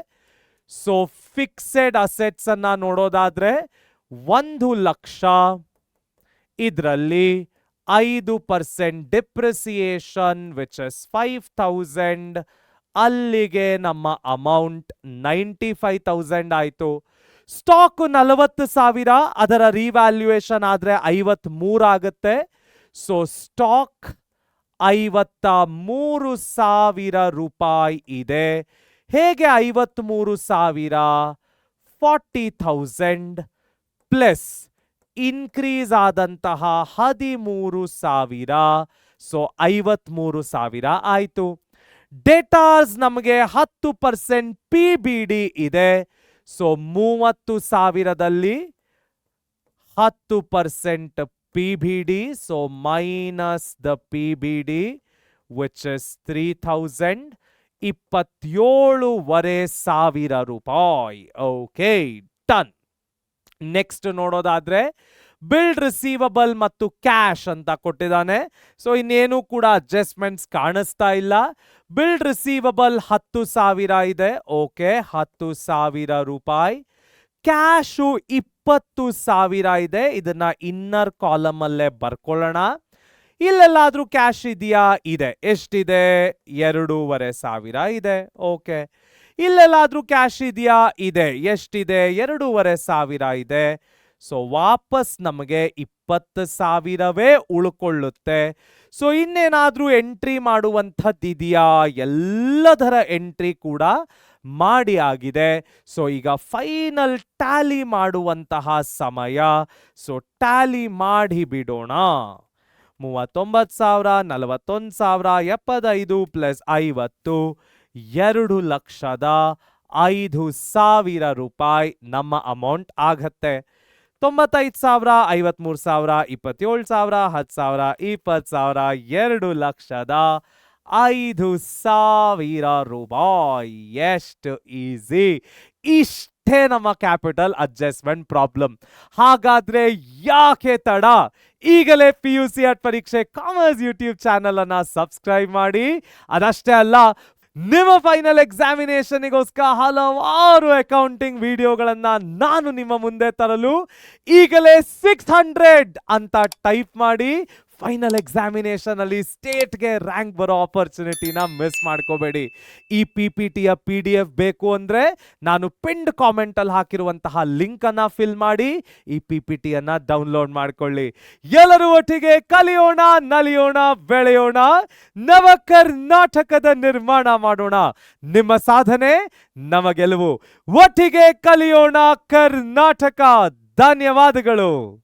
ಸೊ ಫಿಕ್ಸೆಡ್ ಅಸೆಟ್ಸ್ ಅನ್ನ ನೋಡೋದಾದ್ರೆ 1,00,000, ಇದರಲ್ಲಿ 5% ಡಿಪ್ರಿಸಿಯೇಷನ್ ವಿಚ್ ಇಸ್ 5,000. ಅಲ್ಲಿಗೆ ನಮ್ಮ ಅಮೌಂಟ್ 95,000 ಆಯ್ತು. ಸ್ಟಾಕ್ 40,000, ಅದರ ರಿವ್ಯಾಲ್ಯೂಯೇಷನ್ ಆದ್ರೆ 53 ಆಗುತ್ತೆ. ಸೊ ಸ್ಟಾಕ್ 53,000 ರೂಪಾಯಿ ಇದೆ. ಹೇಗೆ 53,000? 40,000 ಪ್ಲಸ್ ಇನ್ಕ್ರೀಸ್ ಆದಂತಹ 13,000. ಸೊ 53,000 ಆಯ್ತು. ಡೇಟಾಸ್ ನಮಗೆ 10% PBD ಇದೆ. ಸೊ 30,000ದಲ್ಲಿ 10% PBD. So minus the PBD which is 3,000. 27,500 ರೂಪಾಯಿ. Okay, done. ನೆಕ್ಸ್ಟ್ ನೋಡೋದಾದ್ರೆ ಬಿಲ್ಡ್ ರಿಸೀವಬಲ್ ಮತ್ತು ಕ್ಯಾಶ್ ಅಂತ ಕೊಟ್ಟಿದ್ದಾನೆ. ಸೊ ಇನ್ನೇನು ಕೂಡ ಅಡ್ಜಸ್ಟ್ಮೆಂಟ್ಸ್ ಕಾಣಿಸ್ತಾ ಇಲ್ಲ. ಬಿಲ್ಡ್ ರಿಸೀವಬಲ್ 10,000 ಇದೆ. ಓಕೆ, 10,000 ರೂಪಾಯಿ. ಕ್ಯಾಶು 20,000 ಇದೆ. ಇದನ್ನ ಇನ್ನರ್ ಕಾಲಮ್ ಅಲ್ಲೇ ಬರ್ಕೊಳ್ಳೋಣ. ಇಲ್ಲೆಲ್ಲಾದ್ರೂ ಕ್ಯಾಶ್ ಇದೆಯಾ? ಇದೆ. ಎಷ್ಟಿದೆ? 2,500 ಇದೆ. ಓಕೆ. ಇಲ್ಲೆಲ್ಲಾದ್ರೂ ಕ್ಯಾಶ್ ಇದೆಯಾ? ಇದೆ. ಎಷ್ಟಿದೆ? 2,500 ಇದೆ. ಸೊ ವಾಪಸ್ ನಮಗೆ 20,000ವೇ ಉಳ್ಕೊಳ್ಳುತ್ತೆ. So ಇನ್ನೇನಾದ್ರೂ entry ಮಾಡುವಂಥದ್ದಿದೆಯಾ? ಎಲ್ಲದರ ಎಂಟ್ರಿ ಕೂಡ ಮಾಡಿ ಆಗಿದೆ. ಸೊ ಈಗ ಫೈನಲ್ ಟ್ಯಾಲಿ ಮಾಡುವಂತಹ ಸಮಯ. ಸೊ ಟ್ಯಾಲಿ ಮಾಡಿ ಬಿಡೋಣ. 39,000, 41,000, 75 ಪ್ಲಸ್ 50, 2,05,000 ರೂಪಾಯಿ ನಮ್ಮ ಅಮೌಂಟ್ ಆಗತ್ತೆ. 95,000, 53,000, 27,000, 10,000, 20,000, 2,05,000 ರೂಪಾಯಿ. ಎಷ್ಟು ಈಸಿ! ಇಷ್ಟೇ ನಮ್ಮ ಕ್ಯಾಪಿಟಲ್ ಅಡ್ಜಸ್ಟ್ಮೆಂಟ್ ಪ್ರಾಬ್ಲಮ್. ಹಾಗಾದ್ರೆ ಯಾಕೆ ತಡ? ಈಗಲೇ PUC ಅಟ್ ಪರೀಕ್ಷೆ ಕಾಮರ್ಸ್ ಯೂಟ್ಯೂಬ್ ಚಾನಲ್ ಅನ್ನ ಸಬ್ಸ್ಕ್ರೈಬ್ ಮಾಡಿ. ಅದಷ್ಟೇ ಅಲ್ಲ, ನಿಮ್ಮ ಫೈನಲ್ ಎಕ್ಸಾಮಿನೇಷನ್ಗೋಸ್ಕರ ಹಲವಾರು ಅಕೌಂಟಿಂಗ್ ವಿಡಿಯೋಗಳನ್ನ ನಾನು ನಿಮ್ಮ ಮುಂದೆ ತರಲು ಈಗಲೇ 600 ಅಂತ ಟೈಪ್ ಮಾಡಿ ಫೈನಲ್ ಎಕ್ಸಾಮಿನೇಷನ್ ಅಲ್ಲಿ ಸ್ಟೇಟ್ಗೆ ರ್ಯಾಂಕ್ ಬರೋ ಆಪರ್ಚುನಿಟಿನ ಮಿಸ್ ಮಾಡ್ಕೋಬೇಡಿ. ಈ PPTಯ PDF ಬೇಕು ಅಂದ್ರೆ ನಾನು ಪಿನ್ಡ್ ಕಾಮೆಂಟ್ ಅಲ್ಲಿ ಹಾಕಿರುವಂತಹ ಲಿಂಕ್ ಅನ್ನ ಫಿಲ್ ಮಾಡಿ ಈ PPTಯನ್ನ ಡೌನ್ಲೋಡ್ ಮಾಡ್ಕೊಳ್ಳಿ. ಎಲ್ಲರೂ ಒಟ್ಟಿಗೆ ಕಲಿಯೋಣ, ನಲಿಯೋಣ, ಬೆಳೆಯೋಣ, ನವ ಕರ್ನಾಟಕದ ನಿರ್ಮಾಣ ಮಾಡೋಣ. ನಿಮ್ಮ ಸಾಧನೆ ನಮ್ಮ ಗೆಲುವು. ಒಟ್ಟಿಗೆ ಕಲಿಯೋಣ ಕರ್ನಾಟಕ. ಧನ್ಯವಾದಗಳು.